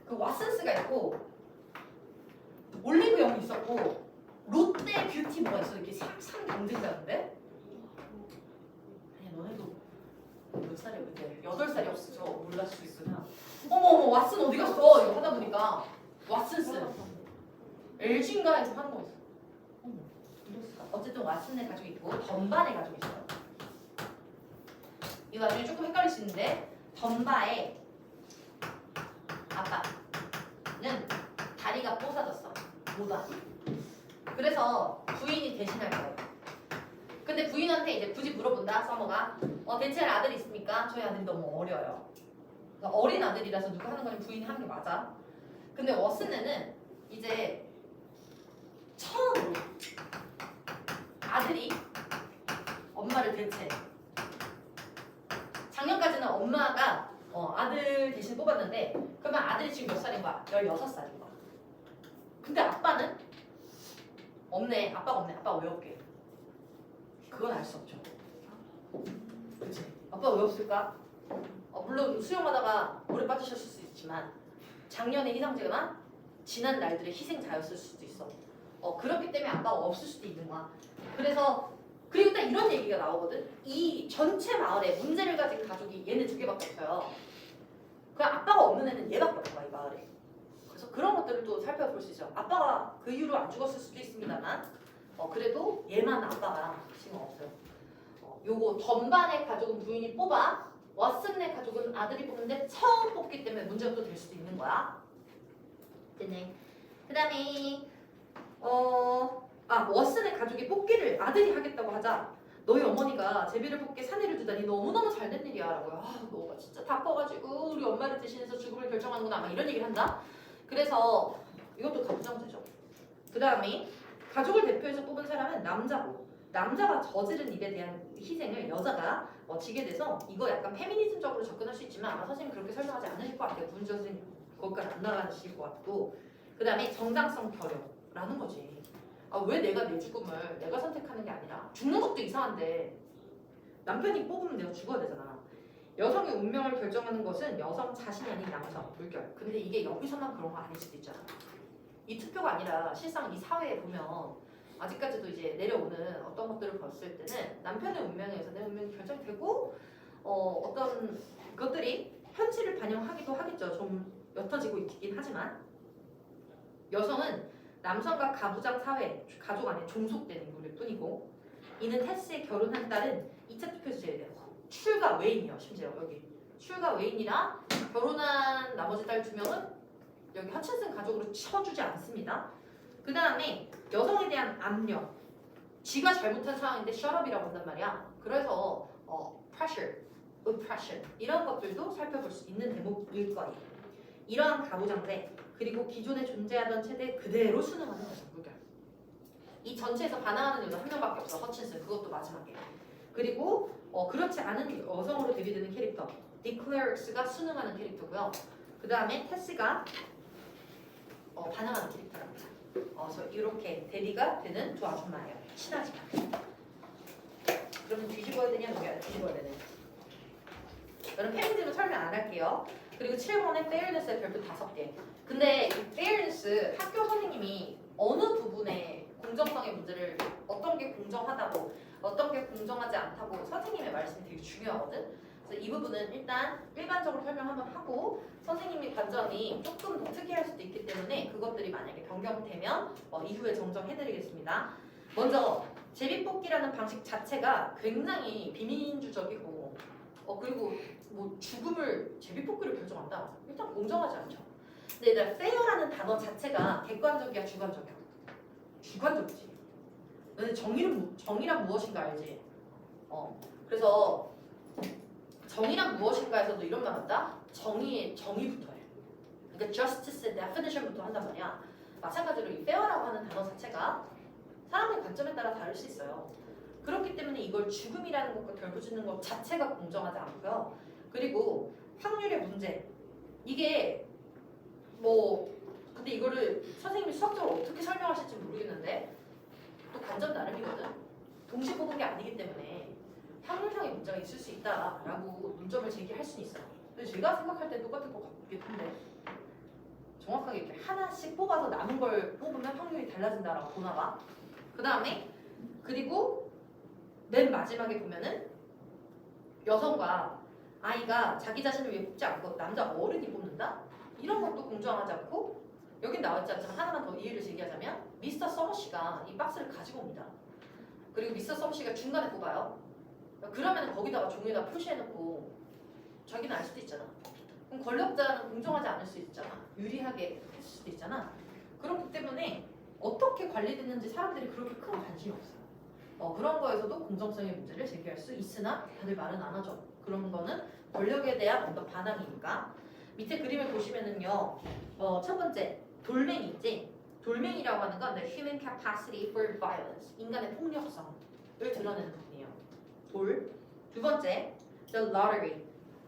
그 왓슨스가 있고 올리브영이 있었고 롯데 뷰티 뭐가 있어? 이렇게 3 경쟁자인데? 아니야 너네도 몇 살이야 그때? 8살이 없어. 몰랐을 수 있으나 어머 왓슨 어디 갔어? 이거 하다 보니까 왓슨스 LG인가 해서 하는 거 있어. 어쨌든 왓슨의 가족이 있고 덤바의 가족이 있어요. 이거 나중에 조금 헷갈릴 수 있는데 덤바의 아빠는 다리가 뽀사졌어. 뭐다? 그래서 부인이 대신할 거예요. 근데 부인한테 이제 굳이 물어본다 서머가 대체할 아들이 있습니까? 저희 아들이 너무 어려요. 그러니까 어린 아들이라서 누가 하는 거니 부인이 하는 게 맞아. 근데 왓슨에는 이제 처음으로 아들이 엄마를 대체. 작년까지는 엄마가 아들 대신 뽑았는데 그러면 아들이 지금 몇 살인 거야? 16살인 거야. 근데 아빠는 없네. 아빠가 없네. 아빠가 왜 없게? 그건 알 수 없죠. 그치? 아빠가 왜 없을까? 물론 수영하다가 물에 빠지셨을 수 있지만 작년에 희생제거나 지난 날들의 희생자였을 수도 있어. 그렇기 때문에 아빠가 없을 수도 있는 거야. 그래서 그리고 딱 이런 얘기가 나오거든. 이 전체 마을에 문제를 가진 가족이 얘네 2개밖에 없어요. 그 아빠가 없는 애는 얘밖에 없는 거야 이 마을에. 그래서 그런 것들을 또 살펴볼 수 있죠. 아빠가 그 이후로 안 죽었을 수도 있습니다만 그래도 얘만 아빠가 지금 없어요. 요거 전반의 가족은 부인이 뽑아 왓슨의 가족은 아들이 뽑는데 처음 뽑기 때문에 문제가 또 될 수도 있는 거야. 됐네. 그 다음에 왓슨의 가족이 뽑기를 아들이 하겠다고 하자 너희 어머니가 제비를 뽑게 사내를 두다니 너무너무 잘된 일이야 라고요. 너가 진짜 다 커가지고 우리 엄마를 대신해서 죽음을 결정하는구나 막 이런 얘기를 한다. 그래서 이것도 가부장제죠. 그 다음에 가족을 대표해서 뽑은 사람은 남자고 남자가 저지른 일에 대한 희생을 여자가 지게 돼서 이거 약간 페미니즘적으로 접근할 수 있지만 아마 선생님 그렇게 설명하지 않으실 것 같아요. 문제 선생님 거기까지 안 나가실 것 같고 그 다음에 정당성 결여라는 거지. 왜 내가 내 죽음을 내가 선택하는 게 아니라 죽는 것도 이상한데 남편이 뽑으면 내가 죽어야 되잖아. 여성의 운명을 결정하는 것은 여성 자신이 아닌 남성, 물결. 근데 이게 여기서만 그런 거 아닐 수도 있잖아. 이 투표가 아니라 실상 이 사회에 보면 아직까지도 이제 내려오는 어떤 것들을 봤을 때는 남편의 운명에 의해서 내 운명이 결정되고 어떤 것들이 현실을 반영하기도 하겠죠. 좀 옅어지고 있긴 하지만 여성은 남성과 가부장 사회, 가족 안에 종속된 인물일 뿐이고 이는 테스의 결혼한 딸은 2차 투표에서 제외돼요. 출가 외인이요. 심지어 여기 출가 외인이라 결혼한 나머지 딸 2명은 여기 허친슨 가족으로 쳐주지 않습니다. 그 다음에 여성에 대한 압력, 지가 잘못한 상황인데 shutup이라고 한단 말이야. 그래서 pressure, oppression 이런 것들도 살펴볼 수 있는 대목일 거예요. 이러한 가부장제 그리고 기존에 존재하던 체대 그대로 순응하는 거죠. 물결. 이 전체에서 반항하는 여자 1명밖에 없어. 허친슨 그것도 마지막에. 그리고 그렇지 않은 여성으로 대비되는 캐릭터 디클레릭스가 순응하는 캐릭터고요. 그 다음에 테스가 반항하는 캐릭터랍니다. 그래서 이렇게 대비가 되는 두 아줌마예요. 친하지만. 그러면 뒤집어야 되냐 넘겨야 돼? 뒤집어야 되네. 여러분 페미니즘은 설명 안 할게요. 그리고 7번에 fairness의 별표 5개. 근데 이 fairness 학교 선생님이 어느 부분에 공정성의 문제를 어떤 게 공정하다고 어떤 게 공정하지 않다고 선생님의 말씀이 되게 중요하거든. 그래서 이 부분은 일단 일반적으로 설명 한번 하고 선생님의 관점이 조금 더 특이할 수도 있기 때문에 그것들이 만약에 변경되면 이후에 정정해드리겠습니다. 먼저 제비뽑기라는 방식 자체가 굉장히 비민주적이고 그리고 뭐 죽음을 제비뽑기로 결정한다? 일단 공정하지 않죠. 근데 일단 fair라는 단어 자체가 객관적이야 주관적이야? 주관적이지. 너네 정의란 무엇인가 알지? 그래서 정의란 무엇인가에서도 이런 말 한다? 정의부터 해. 그러니까 justice의 definition부터 한단 말이야. 마찬가지로 이 fair라고 하는 단어 자체가 사람의 관점에 따라 다를 수 있어요. 그렇기 때문에 이걸 죽음이라는 것과 결부짓는 것 자체가 공정하지 않고요. 그리고 확률의 문제. 이게 근데 이거를 선생님이 수학적으로 어떻게 설명하실지 모르겠는데 또 관점 나름이거든. 동시 뽑은 게 아니기 때문에 확률상의 문제가 있을 수 있다라고 논점을 제기할 수는 있어요. 근데 제가 생각할 때 똑같을 것 같긴 한데 정확하게 이렇게 하나씩 뽑아서 남은 걸 뽑으면 확률이 달라진다라고 보나 봐. 그 다음에 그리고 맨 마지막에 보면은 여성과 아이가 자기 자신을 위해 뽑지 않고 남자 어른이 뽑는다? 이런 것도 공정하지 않고 여긴 나왔지 않지만 하나만 더 이해를 제기하자면 미스터 서머씨가 이 박스를 가지고 옵니다. 그리고 미스터 서머씨가 중간에 뽑아요. 그러면 거기다가 종이에다 표시해놓고 자기는 알 수도 있잖아. 그럼 권력자는 공정하지 않을 수 있잖아. 유리하게 했을 수도 있잖아. 그렇기 때문에 어떻게 관리됐는지 사람들이 그렇게 큰 관심이 없어요. 그런 거에서도 공정성의 문제를 제기할 수 있으나 다들 말은 안 하죠. 그런 거는 권력에 대한 어떤 반항이니까. 밑에 그림을 보시면은요. 첫 번째 돌멩이 있지. 돌멩이라고 하는 건 the human capacity for violence. 인간의 폭력성을 드러내는 부분이에요. 돌. 두 번째 the lottery.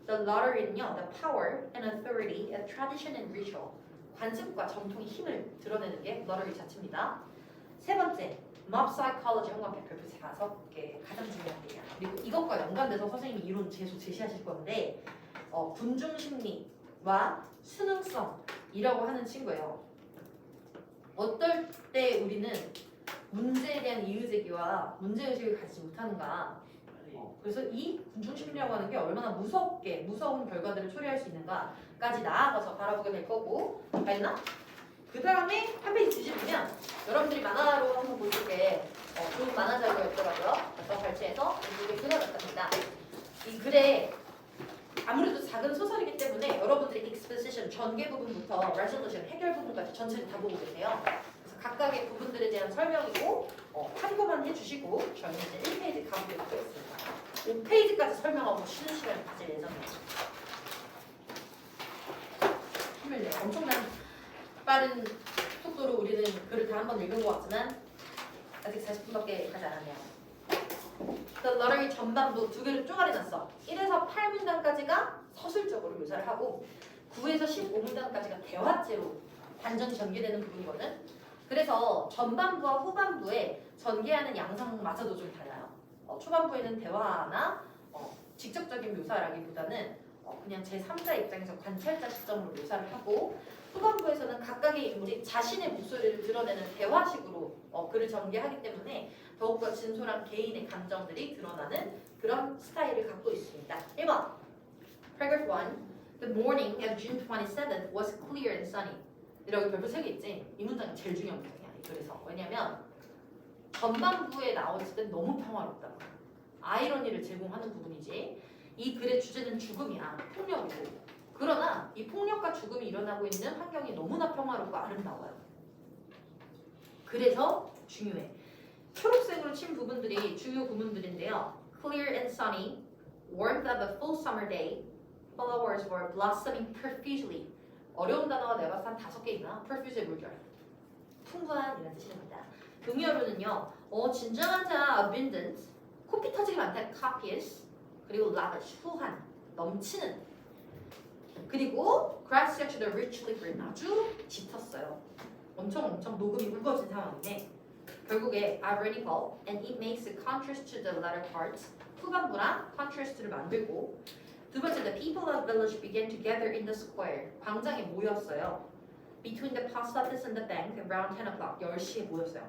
The lottery는요, the power and authority of tradition and ritual. 관습과 전통의 힘을 드러내는 게 lottery 자체입니다. 세 번째, mob psychology 형광펜 별표 5개 가장 중요한 게요. 그리고 이것과 연관돼서 선생님이 이론 계속 제시하실 건데 군중 심리와 수능성이라고 하는 친구예요. 어떨 때 우리는 문제에 대한 이의제기와 문제의식을 갖지 못하는가. 그래서 이 군중심리라고 하는 게 얼마나 무서운 결과들을 초래할 수 있는가까지 나아가서 바라보게 될 거고, 알나? 그 다음에 한 페이지 뒤집으면 여러분들이 만화로 한번 보실 게 좋은 만화 자료였더라고요. 그래서 발췌해서 이쪽에 그려놨답니다. 이 글에 아무래도 작은 소설이기 때문에 여러분들이 exposition 전개 부분부터 resolution 해결 부분까지 전체를 다 보고 계세요. 그래서 각각의 부분들에 대한 설명이고 참고만 해주시고 저희는 이제 1페이지 가보도록 하겠습니다. 5페이지까지 설명하고 쉬는 시간을 가질 예정이에요. 힘을 내요. 엄청난 빠른 속도로 우리는 글을 다 한 번 읽은 것 같지만 아직 40분밖에 가지 않았네요. The lottery 전반부 두 개를 쪼가리놨어. 1에서 8문단까지가 서술적으로 묘사를 하고 9에서 15문단까지가 대화체로 완전히 전개되는 부분이거든. 그래서 전반부와 후반부에 전개하는 양상마저도 좀 달라요. 초반부에는 대화나 직접적인 묘사라기보다는 그냥 제3자 입장에서 관찰자 시점으로 묘사를 하고 후반부에서는 각각의 인물이 자신의 목소리를 드러내는 대화식으로 글을 전개하기 때문에 더욱더 진솔한 개인의 감정들이 드러나는 그런 스타일을 갖고 있습니다. 1번 Paragraph 1 The morning of June 27th was clear and sunny. 이라고 별표 3개 있지? 이 문장이 제일 중요한 문장이야. 그래서 왜냐면 전반부에 나왔을 땐 너무 평화롭다. 아이러니를 제공하는 부분이지. 이 글의 주제는 죽음이야. 폭력이고. 그러나 이 폭력과 죽음이 일어나고 있는 환경이 너무나 평화롭고 아름다워요. 그래서 중요해. 초록색으로 친 부분들이 주요 구문들인데요. Clear and sunny, warmth of a full summer day, flowers were blossoming profusely. 어려운 단어가 내가 봤을 한 5개 있나? profus의 물결. 풍부한 이런 뜻입니다. 동의어로는요. 진정한 자 abundant, 코피 터지기 많다 copious, 그리고 lavish, 후한, 넘치는. 그리고 grass section richly green, 아주 짙었어요. 엄청 녹음이 묽어진 상황인데 결국에 ironical and it makes a contrast to the latter parts. 후반부랑 contrast를 만들고 두 번째, the people of village began to gather in the square. 광장에 모였어요. Between the post office and the bank around 10 o'clock. 10시에 모였어요.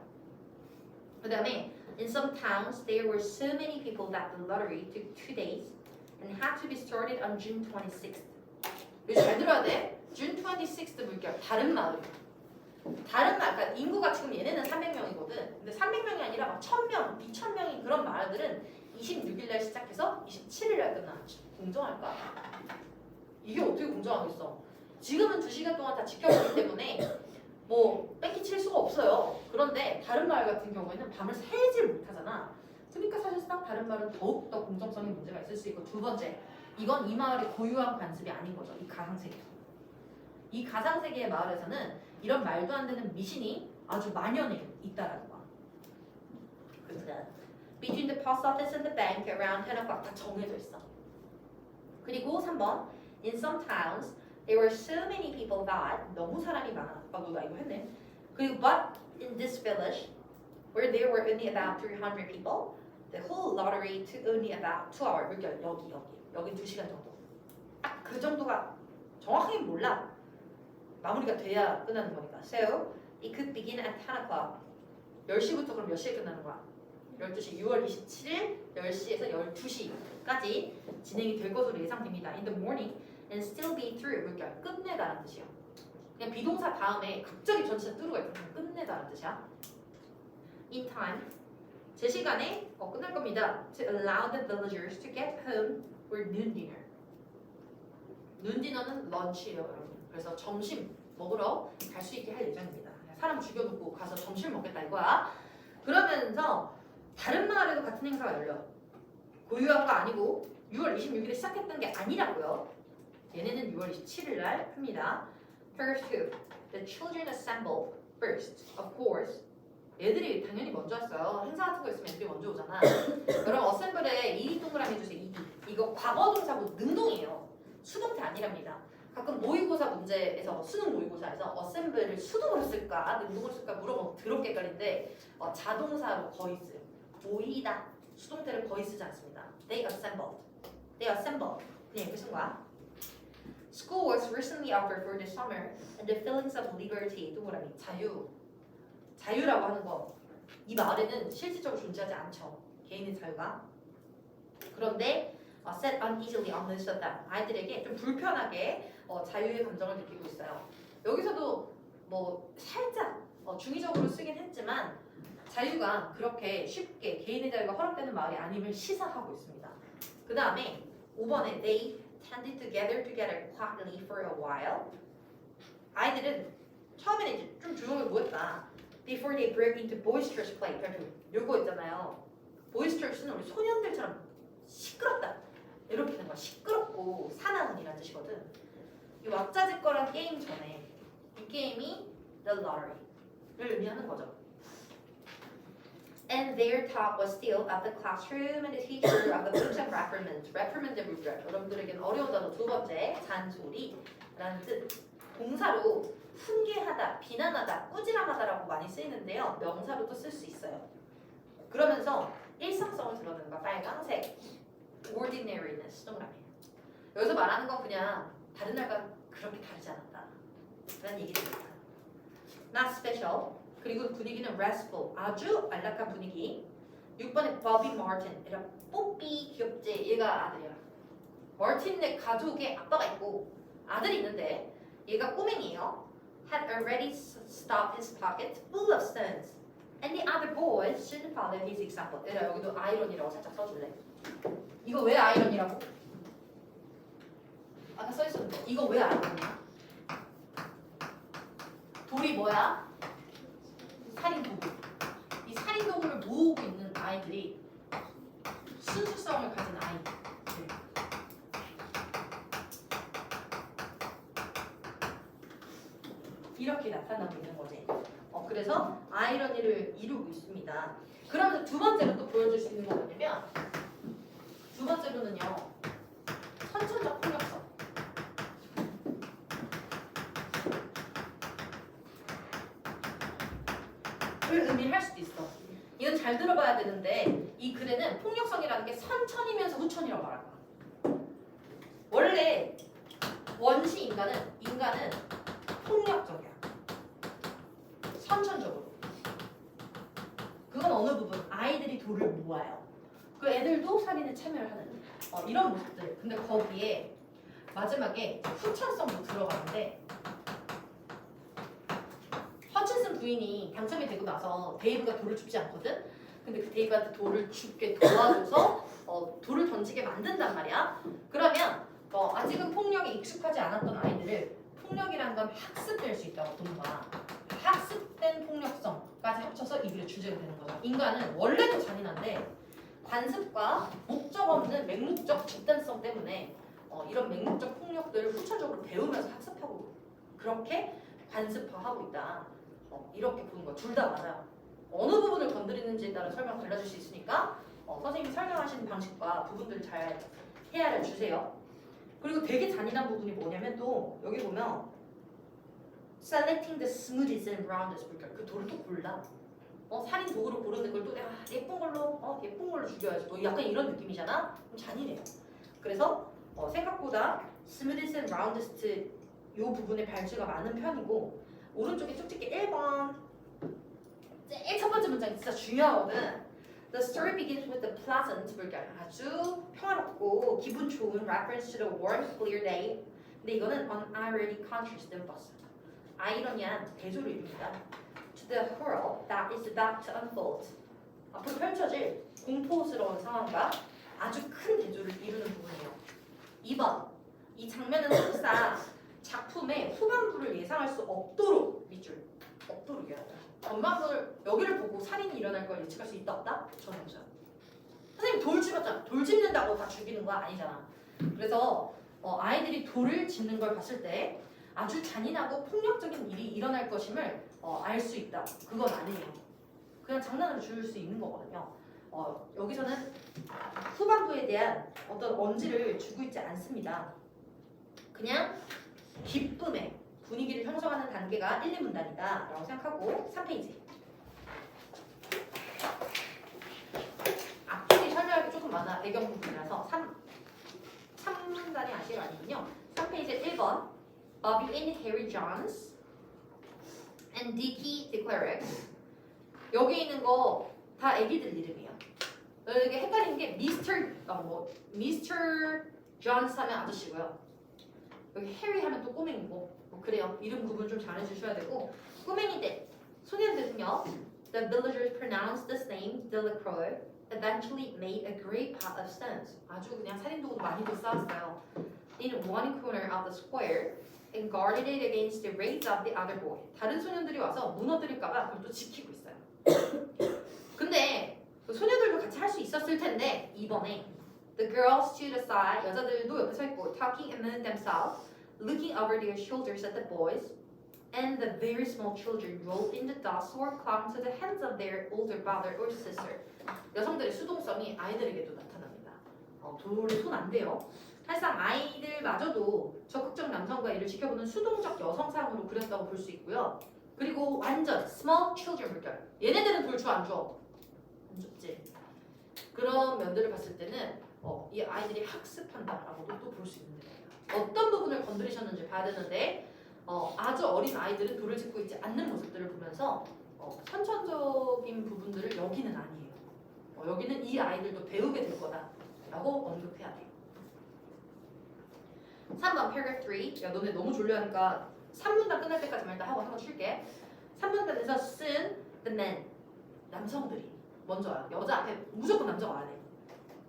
그 다음에 in some towns there were so many people that the lottery took 2 days and had to be started on June 26th. 이거 잘 들어야 돼. June 26th 물결. 다른 마을. 그러니까 인구가 지금 얘네는 300명이거든. 근데 300명이 아니라 막 1000명, 2000명인 그런 마을들은 26일날 시작해서 27일날 끝나. 공정할까? 이게 어떻게 공정하겠어? 지금은 2시간 동안 다 지켜보기 때문에 뭐 뺑기 칠 수가 없어요. 그런데 다른 마을 같은 경우에는 밤을 새질 못하잖아. 그러니까 사실상 다른 마을은 더욱더 공정성에 문제가 있을 수 있고 두 번째, 이건 이 마을의 고유한 관습이 아닌 거죠. 이 가상세계. 이 가상세계의 마을에서는 이런 말도 안 되는 미신이 아주 만연해 있다라는 거야. 그러니까 Between the post office and the bank around 10 o'clock 다 정해져 있어. 그리고 3번 In some towns there were so many people that 너무 사람이 많아. 나 이거 했네. 그리고 but in this village where there were only about 300 people the whole lottery took only about 2 hours. 물결 여기 2시간 정도. 딱 그 정도가 정확하게 몰라. 마무리가 돼야 끝나는 거니까. So it could begin at 10 o'clock. 10시부터 그럼 몇 시에 끝나는 거야? 12시 6월 27일 10시에서 12시까지 진행이 될 것으로 예상됩니다. In the morning and still be through. 물결 끝내다라는 뜻이야. 그냥 비동사 다음에 갑자기 전치사 뚜루가 있으면 끝내다라는 뜻이야. In time. 제 시간에 끝날 겁니다. To allow the villagers to get home for noon dinner. noon dinner는 런치예요, 여러분. 그래서 점심 먹으러 갈 수 있게 할 예정입니다. 사람 죽여놓고 가서 점심 먹겠다 이거야. 그러면서 다른 마을에도 같은 행사가 열려. 고유한 거 아니고 6월 26일에 시작했던 게 아니라고요. 얘네는 6월 27일 날 합니다. Paragraph 2. The children assemble first, of course. 애들이 당연히 먼저 왔어요. 행사 같은 거 있으면 애들이 먼저 오잖아. 여러분 어셈블에 2D 동그라미 해주세요. 2D. 이거 과거 동사고 능동이에요. 수동태 아니랍니다. 가끔 모의고사 문제에서 수능 모의고사에서 어셈블을 수동으로 쓸까 능동으로 쓸까 물어보면 더럽게 헷갈린데 자동사로 거의 써요. 모이다. 수동태를 거의 쓰지 않습니다. They assembled. They assembled. 그냥 이렇게 쓴 거야. School was recently offered for the summer and the feelings of liberty. 동그라미 자유. 자유라고 하는 거. 이 말에는 실질적으로 존재하지 않죠. 개인의 자유가. 그런데 set uneasily on this of them. 아이들에게 좀 불편하게 자유의 감정을 느끼고 있어요. 여기서도 뭐 살짝 중의적으로 쓰긴 했지만 자유가 그렇게 쉽게 개인의 자유가 허락되는 말이 아님을 시사하고 있습니다. 그 다음에 5번에 they tended to gather together quietly for a while. 아이들은 처음에는 이제 좀 조용히 모였다. Before they break into boisterous play. 요거 있잖아요. boisterous는 우리 소년들처럼 시끄럽다. 이렇게 되는 거야. 시끄럽고 사나운이라는 뜻이거든. 이 왁자지껄한 게임 전에 이 게임이 the lottery를 의미하는 거죠. And their talk was still of the classroom and the teacher of the books and reprimand. reprimand의 물결. 여러분들에게는 어려운 단어 두 번째 잔소리라는 뜻. 동사로 훈계하다, 비난하다, 꾸지람하다라고 많이 쓰이는데요. 명사로도 쓸 수 있어요. 그러면서 일상성을 드러내는 거 빨강색. ordinariness 동그라미. 여기서 말하는 건 그냥 다른 날과 그렇게 다르지 않았다. 라는 얘기입니다. Not special. 그리고 분위기는 restful. 아주 안락한 분위기. 6번에 Bobby Martin. 얘가 뽀삐 귀엽지? 얘가 아들이야. 마틴의 가족에 아빠가 있고 아들이 있는데 얘가 꼬맹이에요. Had already stuffed his pockets full of stones. And the other boys should follow his example. 얘들아 여기도 아이러니라고 살짝 써줄래? 이거 왜 아이러니라고? 아까 써있었는데 이거 왜 아이러니야? 돌이 뭐야? 살인 도구. 이 살인 도구를 모으고 있는 아이들이 순수성을 가진 아이들. 이렇게 나타나고 있는 거지. 그래서 아이러니를 이루고 있습니다. 그러면서 두 번째로 또 보여줄 수 있는 거 뭐냐면 두 번째로는요. 선천적 폭력성. 을 의미할 수도 있어. 이건 잘 들어봐야 되는데 이 글에는 폭력성이라는 게 선천이면서 후천이라고 말할 거야. 원래 원시 인간은 폭력적이야. 선천적으로. 그건 어느 부분? 아이들이 돌을 모아요. 그 애들도 살인에 참여를 하는 이런 모습들. 근데 거기에 마지막에 후천성도 들어가는데 허친슨 부인이 당첨이 되고 나서 데이브가 돌을 줍지 않거든? 근데 그 데이브한테 돌을 줍게 도와줘서 돌을 던지게 만든단 말이야. 그러면 아직은 폭력에 익숙하지 않았던 아이들을 폭력이라는 건 학습될 수 있다고 보는 거야. 학습된 폭력성까지 합쳐서 이 글의 주제가 되는 거죠. 인간은 원래도 잔인한데 관습과 목적 없는 맹목적 집단성 때문에 이런 맹목적 폭력들을 후천적으로 배우면서 학습하고 그렇게 관습화하고 있다. 이렇게 보는 거야. 둘 다 맞아요. 어느 부분을 건드리는지에 따라 설명 달라질 수 있으니까 선생님이 설명하시는 방식과 부분들 잘 헤아려 주세요. 그리고 되게 잔인한 부분이 뭐냐면 또 여기 보면 selecting the smoothest and roundest. 그러니까 그 돌을 또 골라. 살인 도구를 고르는 걸 또 예쁜 걸로 죽여야지. 뭐 약간 이런 느낌이잖아. 좀 잔인해요. 그래서 생각보다 smoothest and roundest 요 부분에 발주가 많은 편이고 오른쪽에 쪽집게 1번 제일 첫 번째 문장이 진짜 중요하거든. The story begins with a pleasant, 그러니까 아주 평화롭고 기분 좋은 reference to the warm, clear day. 근데 이거는 an irony conscious tempest. 아이러니한 대조를 이룹니다. To the horror that is about to unfold. 앞으로 펼쳐질 공포스러운 상황과 아주 큰 대조를 이루는 부분이에요. 2번. 이 장면은 설사 작품의 후반부를 예상할 수 없도록 밑줄. 없도록이야. 전반부를 여기를 보고 살인이 일어날 걸 예측할 수 있다 없다? 전혀 없어요. 선생님 돌 집었잖아. 돌 집는다고 다 죽이는 거 아니잖아. 그래서 아이들이 돌을 집는 걸 봤을 때 아주 잔인하고 폭력적인 일이 일어날 것임을 알 수 있다. 그건 아니에요. 그냥 장난으로 줄 수 있는 거거든요. 여기서는 후반부에 대한 어떤 언지를 주고 있지 않습니다. 그냥 기쁨의 분위기를 형성하는 단계가 1, 2문단이다 라고 생각하고 3페이지. 앞쪽이 설명할 게 조금 많아. 배경 부분이라서 3문단이 아직 아니군요. 3페이지 1번 Bobby and Harry Johns and Dickie DeClercq. 여기 있는 거 다 애기들 이름이에요. 이게 헷갈리는 게 미스터 존스 하면 아저씨고요. 여기 해리 하면 또 꼬맹이고 뭐 그래요. 이름 구분 좀 잘해주셔야 되고 꼬맹이들 소년들은요. The villagers pronounced this name Delacroix. Eventually made a great pot of stones. 아주 그냥 살인도구 많이도 쌓았어요. In one corner of the square and guarded it against the raids of the other boy. 다른 소년들이 와서 무너뜨릴까봐 그걸 또 지키고 있어요. 근데 그 소녀들도 같이 할 수 있었을 텐데 이번에 the girls stood aside. 여자들도 옆에 서 있고 talking among themselves, looking over their shoulders at the boys. And the very small children rolled in the dust or clung to the hands of their older brother or sister. 여성들의 수동성이 아이들에게도 나타납니다. 돌에 손 안 대요. 사실상 아이들마저도 적극적 남성과 이를 지켜보는 수동적 여성상으로 그렸다고 볼 수 있고요. 그리고 완전 small children 물결. 얘네들은 돌 줘 안 줘? 안 줬지. 그런 면들을 봤을 때는 이 아이들이 학습한다라고도 또 볼 수 있는 거예요. 어떤 부분을 건드리셨는지 봐야 되는데 아주 어린 아이들은 돌을 짚고 있지 않는 모습들을 보면서 선천적인 부분들을 여기는 아니에요. 여기는 이 아이들도 배우게 될 거다라고 언급해야 돼요. 3번 paragraph 3. 야 너네 너무 졸려하니까 3문단 끝날 때까지만 일단 하고 한번 쉴게. 3문단에서 soon the men 남성들이 먼저 와요. 여자 앞에 무조건 남자가 와야 돼.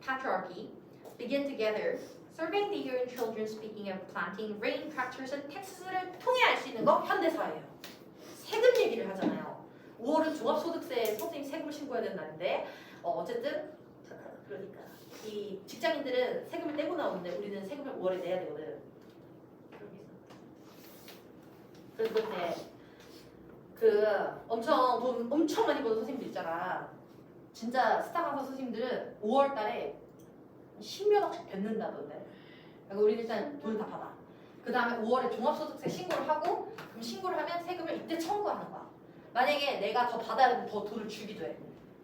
Patriarchy begin together serving the young children speaking of planting, rain tractors and taxes를 통해 알 수 있는 거 현대사예요. 세금 얘기를 하잖아요. 5월은 종합소득세 선생님 세금을 신고해야 되는 날인데 어쨌든 그러니까 이 직장인들은 세금을 떼고 나오는데 우리는 세금을 5월에 내야 되거든. 그래서 그때 엄청 돈 엄청 많이 버는 선생님들 있잖아. 진짜 스타 강사 선생님들은 5월 달에 10몇억씩 뱉는다던데. 그러니까 우리는 일단 돈을 다 받아. 그 다음에 5월에 종합소득세 신고를 하고 그럼 신고를 하면 세금을 이때 청구하는 거야. 만약에 내가 더 받아야 되면 더 돈을 주기도 해.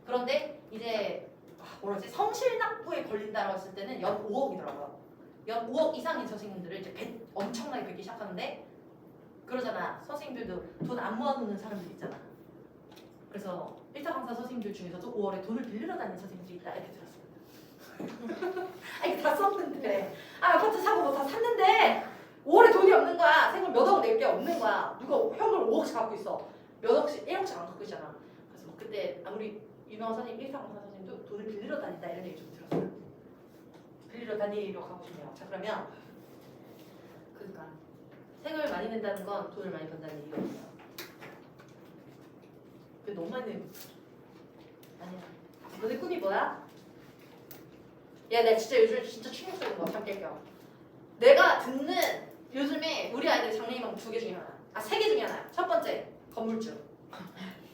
그런데 이제 성실납부에 걸린다고 했을 때는 연 5억이더라고요. 연 5억 이상인 선생님들을 이제 엄청나게 뵙기 시작하는데 그러잖아. 선생님들도 돈 안 모아놓는 사람들 있잖아. 그래서 1타 강사 선생님들 중에서도 5월에 돈을 빌리러 다니는 선생님들이 있다 이렇게 들었습니다. 아니 다 썼는데 아파트 사고 뭐 다 샀는데 5월에 돈이 없는 거야. 세금 몇 억 낼 게 없는 거야. 누가 현금을 5억씩 갖고 있어. 몇 억씩 1억씩 안 갖고 있잖아. 그래서 뭐 그때 아무리 유명한 선생님 1타 강사 선생님도 돈을 빌리러 다닌다 이런 얘기 좀 들었어요. 빌리러 다니러 가고 싶네요. 자 그러면 그러니까 세금을 많이 낸다는 건 돈을 많이 번다는 얘기거든요. 근데 너무 많이 내고 아니야. 너네 꿈이 뭐야? 야 내가 진짜 요즘 진짜 충격적인 거 잠깐 깰게요. 내가 듣는 요즘에 우리 아이들 장래희망 2개 중에 하나 3개 중에 하나야. 첫 번째 건물주.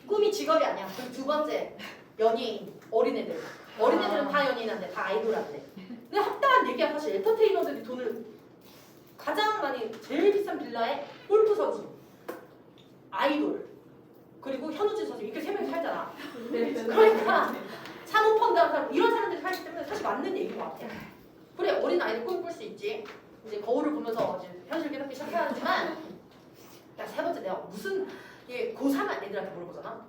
꿈이 직업이 아니야. 그리고 두 번째 연예인. 어린애들. 어린애들은 다 연예인 한대. 다 아이돌 한대. 근데 합당한 얘기야. 사실 엔터테이너들이 돈을 가장 많이 제일 비싼 빌라에 골프 선수, 아이돌, 그리고 현우진 선수 이렇게 3명이 살잖아. 그러니까 사모펀드 하는 사람 이런 사람들이 살기 때문에 사실 맞는 얘기인 것 같아. 그래 어린 아이들 꿈을 꿀 수 있지. 이제 거울을 보면서 이제 현실 깨닫기 시작해야 하지만 야, 세 번째 내가 무슨 고3 애들한테 물어보잖아.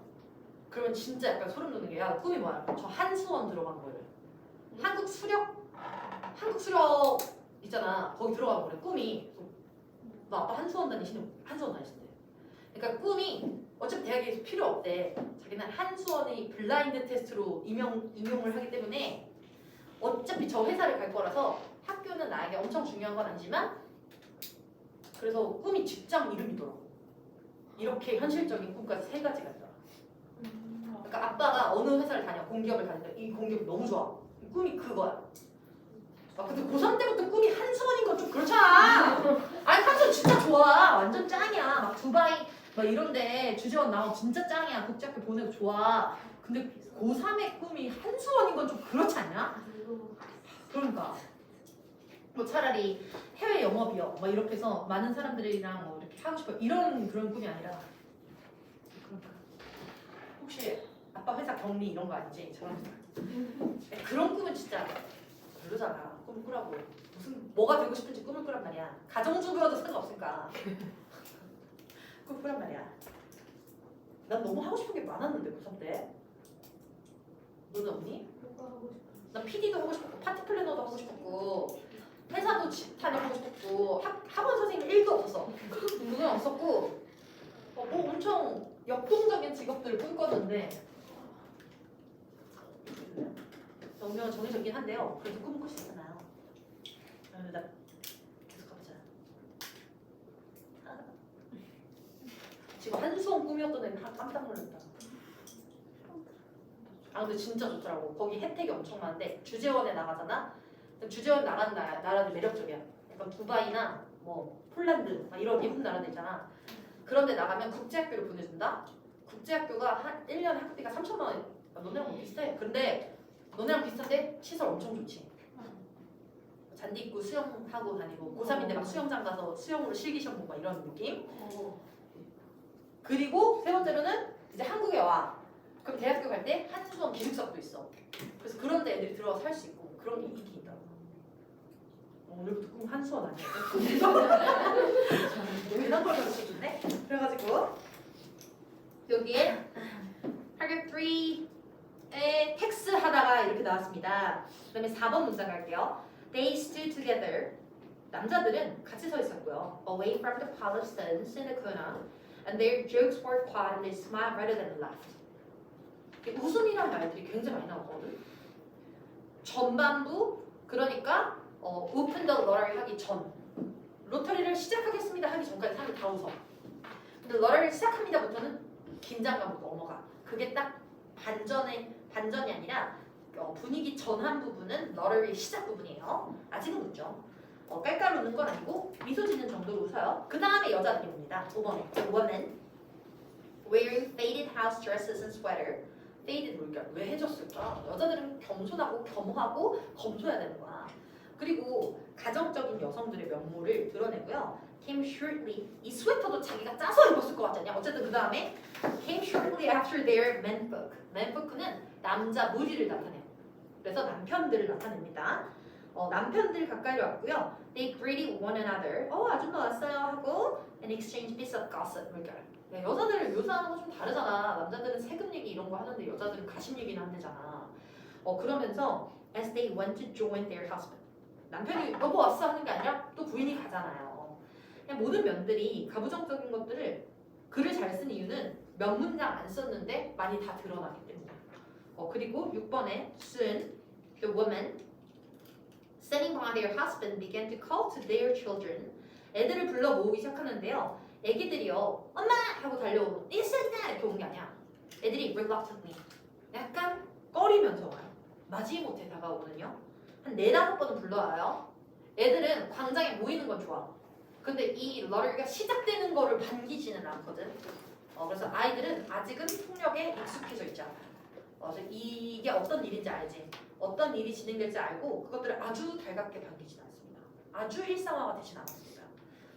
그러면 진짜 약간 소름 돋는 게 야 꿈이 뭐야? 저 한수원 들어간 거예요. 한국 수력 있잖아. 거기 들어가는 거래. 꿈이 너 아빠 한수원 다니시는데. 그러니까 꿈이 어차피 대학에서 필요 없대. 자기는 한수원이 블라인드 테스트로 임용을 하기 때문에 어차피 저 회사를 갈 거라서 학교는 나에게 엄청 중요한 건 아니지만 그래서 꿈이 직장 이름이더라고. 이렇게 현실적인 꿈까지 3가지가 있더라. 그러니까 아빠가 어느 회사를 다녀 공기업을 다니는데 이 공기업 너무 좋아. 꿈이 그거야. 근데 고3 때부터 꿈이 한수원인 건 좀 그렇잖아. 아니 한수원 진짜 좋아. 완전 짱이야. 막 두바이 막 이런데 주재원 나오면 진짜 짱이야. 국제학교 보내고 좋아. 근데 고3의 꿈이 한수원인 건 좀 그렇지 않냐? 그러니까 뭐 차라리 해외 영업이요. 뭐 이렇게 해서 많은 사람들이랑 뭐 이렇게 하고 싶어. 이런 그런 꿈이 아니라 그런 꿈. 혹시 아빠 회사 격리 이런 거 아니지? 저런 그런 꿈은 진짜 별로잖아. 꿈을 꾸라고. 무슨 뭐가 되고 싶은지 꿈을 꾸란 말이야. 가정주부여도 상관없으니까. 꿈을 꾸란 말이야. 난 너무 하고 싶은 게 많았는데 고3 때. 너는 없니? 뭐가 하고 싶어? 난 PD도 하고 싶었고 파티 플래너도 하고 싶었고 회사도 다녀보고 싶었고 학원 선생님 1도 없었어. 그건 없었고 뭐 엄청 역동적인 직업들을 꿈꿨는데 운명은 정해져 있긴 한데요. 그래도 꿈을 꿀 수 있잖아요. 나 계속 가보자. 지금 한수원 꿈이었던 애는 깜짝 놀랐다. 아 근데 진짜 좋더라고. 거기 혜택이 엄청 많은데 주재원에 나가잖아. 주재원 나가는 나라들 매력적이야. 약간 두바이나 뭐 폴란드 막 이런 예쁜 나라들 있잖아. 그런데 나가면 국제학교를 보내준다. 국제학교가 한 1년에 학비가 3천만 원. 너네랑 비슷해. 근데 너네랑 비슷한데 시설 엄청 좋지. 잔디 입고 수영하고 다니고 고3인데 막 수영장 가서 수영으로 실기시험 보고 막 이런 느낌. 그리고 세 번째로는 이제 한국에 와. 그럼 대학교 갈 때 한수원 기숙사도 있어. 그래서 그런 데 애들이 들어와서 살 수 있고 그런 게 있긴 있더라고. 오늘부터 꿈 한수원 아니야? 대단한 걸 가르쳐줬네? 그래가지고 여기에 타겟 3에 텍스 하다가 이렇게 나왔습니다. 그 다음에 4번 문장 갈게요. They stood together. 남자들은 같이 서 있었고요. Away from the pile of stones in the corner. And their jokes were quiet and they smiled rather than laughed. 웃음이란 말들이 굉장히 많이 나오거든. 전반부 그러니까 open the lottery 하기 전 로터리를 시작하겠습니다 하기 전까지 사람이 다 웃어. 근데 lottery를 시작합니다부터는 긴장감으로 넘어가. 그게 딱 반전이 아니라 분위기 전환 부분은 lottery 시작 부분이에요. 아직은 웃죠. 깔깔 웃는 건 아니고 미소 짓는 정도로 웃어요. 그 다음에 여자들이 옵니다. 5번에 The woman wearing faded house dresses and sweater. faded 뭘까? 왜 해줬을까? 여자들은 겸손하고 겸하고 검소해야 되는 거야. 그리고 가정적인 여성들의 면모를 드러내고요. Came shortly. 이 스웨터도 자기가 짜서 입었을 것 같지 않냐? 어쨌든 그 다음에 Came shortly after their menfolk. menfolk는 남자 무리를 나타내요. 그래서 남편들을 나타냅니다. 남편들 가까이 왔고요. They greeted one another. 아줌마 왔어요 하고 and exchanged bits of gossip. 뭘까? 네, 여자들 묘사하는 거 좀 다르잖아. 남자들은 세금 얘기 이런 거 하는데 여자들은 가심 얘기는 한대잖아. 그러면서 as they went to join their husband. 남편이 여보 왔어 하는 게 아니라 또 부인이 가잖아요. 그냥 모든 면들이 가부장적인 것들을 글을 잘 쓴 이유는 몇 문장 안 썼는데 많이 다 드러나기 때문에. 그리고 6번에 soon the woman standing by their husband began to call to their children. 애들을 불러 모으기 시작하는데요. 애기들이요 엄마 하고 달려오고 이슬이다 이렇게 온 게 아니야. 애들이 reluctantly 약간 꺼리면서 와요. 마지못해 다가오거든요. 한 4-5번은 불러와요. 애들은 광장에 모이는 건 좋아. 근데 이 러리가 시작되는 거를 반기지는 않거든. 그래서 아이들은 아직은 폭력에 익숙해져 있지 않아요. 그래서 이게 어떤 일인지 알지. 어떤 일이 진행될지 알고 그것들을 아주 달갑게 반기지는 않습니다. 아주 일상화가 되진 않았어요.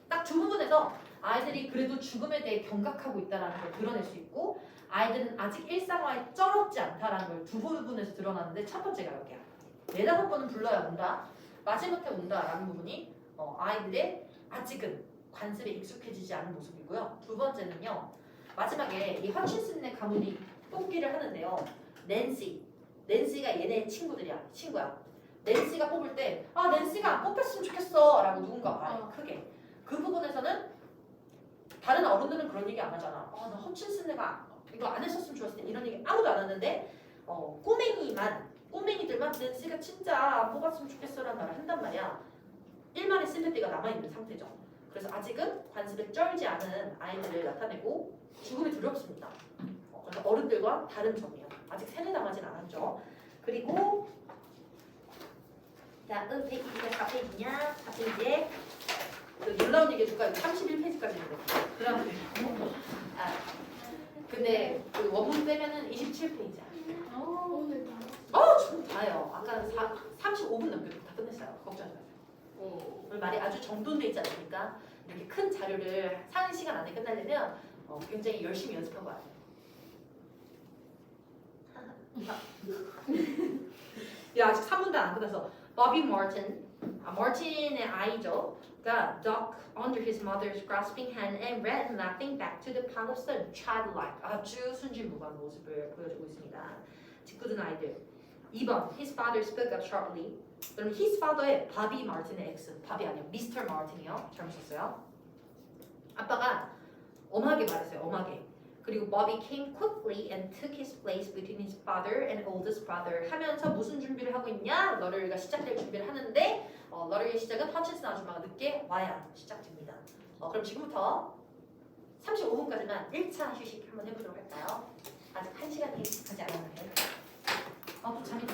딱 두 부분에서 아이들이 그래도 죽음에 대해 경각하고 있다는 걸 드러낼 수 있고 아이들은 아직 일상화에 쩔었지 않다라는 걸 두 부분에서 드러나는데 첫 번째가 여기야. 4-5번은 불러야 온다. 마지못해 온다라는 부분이 아이들의 아직은 관습에 익숙해지지 않은 모습이고요. 두 번째는요. 마지막에 이 허친슨의 가문이 뽑기를 하는데요. 낸시가 얘네 친구야. 낸시가 뽑을 때 낸시가 안 뽑혔으면 좋겠어 라고 누군가 말해 크게. 그 부분에서는 다른 어른들은 그런 얘기 안 하잖아. 나 허친슨애가 이거 안 했었으면 좋았을 텐데 이런 얘기 아무도 안 하는데 꼬맹이들만 낸시가 진짜 안 뽑았으면 좋겠어라는 말을 한단 말이야. 1만의 심패티가 남아있는 상태죠. 그래서 아직은 관습에 쩔지 않은 아이들을 나타내고 죽음이 두렵습니다. 그래서 어른들과 다른 점이에요. 아직 세뇌당하진 않았죠. 그리고 다음 페이지가 4페이지냐? 4페이지에 놀라운 얘기 해줄까? 31페이지까지 있는데 그럼 근데 그 원문 빼면은 27페이지야. 오늘 다. 좀 다요. 아까는 35분 넘게 다 끝냈어요. 걱정하지 마세요. 오늘 말이 아주 정돈돼 있지 않습니까? 이렇게 큰 자료를 3시간 안에 끝내려면 굉장히 열심히 연습하고 와야 돼요. 야, 아직 3분도 안 끝났어. Bobby Martin, 마틴의 아이죠. 가 ducked under his mother's grasping hand and ran laughing back to the pound of sun, childlike. 아주 순진무구한 모습을 보여주고 있습니다. 짓궂은 아이들. 2번, his father spoke up sharply. 그럼 his father의 바비 마틴의 X, 바비 아니요, 미스터 마틴이요. 잘못 썼어요. 아빠가 엄하게 말했어요, 엄하게. 그리고 Bobby came quickly and took his place between his father and oldest brother 하면서 무슨 준비를 하고 있냐? 러럴리가 시작될 준비를 하는데 러럴리의 시작은 허친슨 아줌마가 늦게 와야 시작됩니다. 그럼 지금부터 35분까지만 1차 휴식 한번 해보도록 할까요? 아직 1시간이 가지 않았는데 또 잠이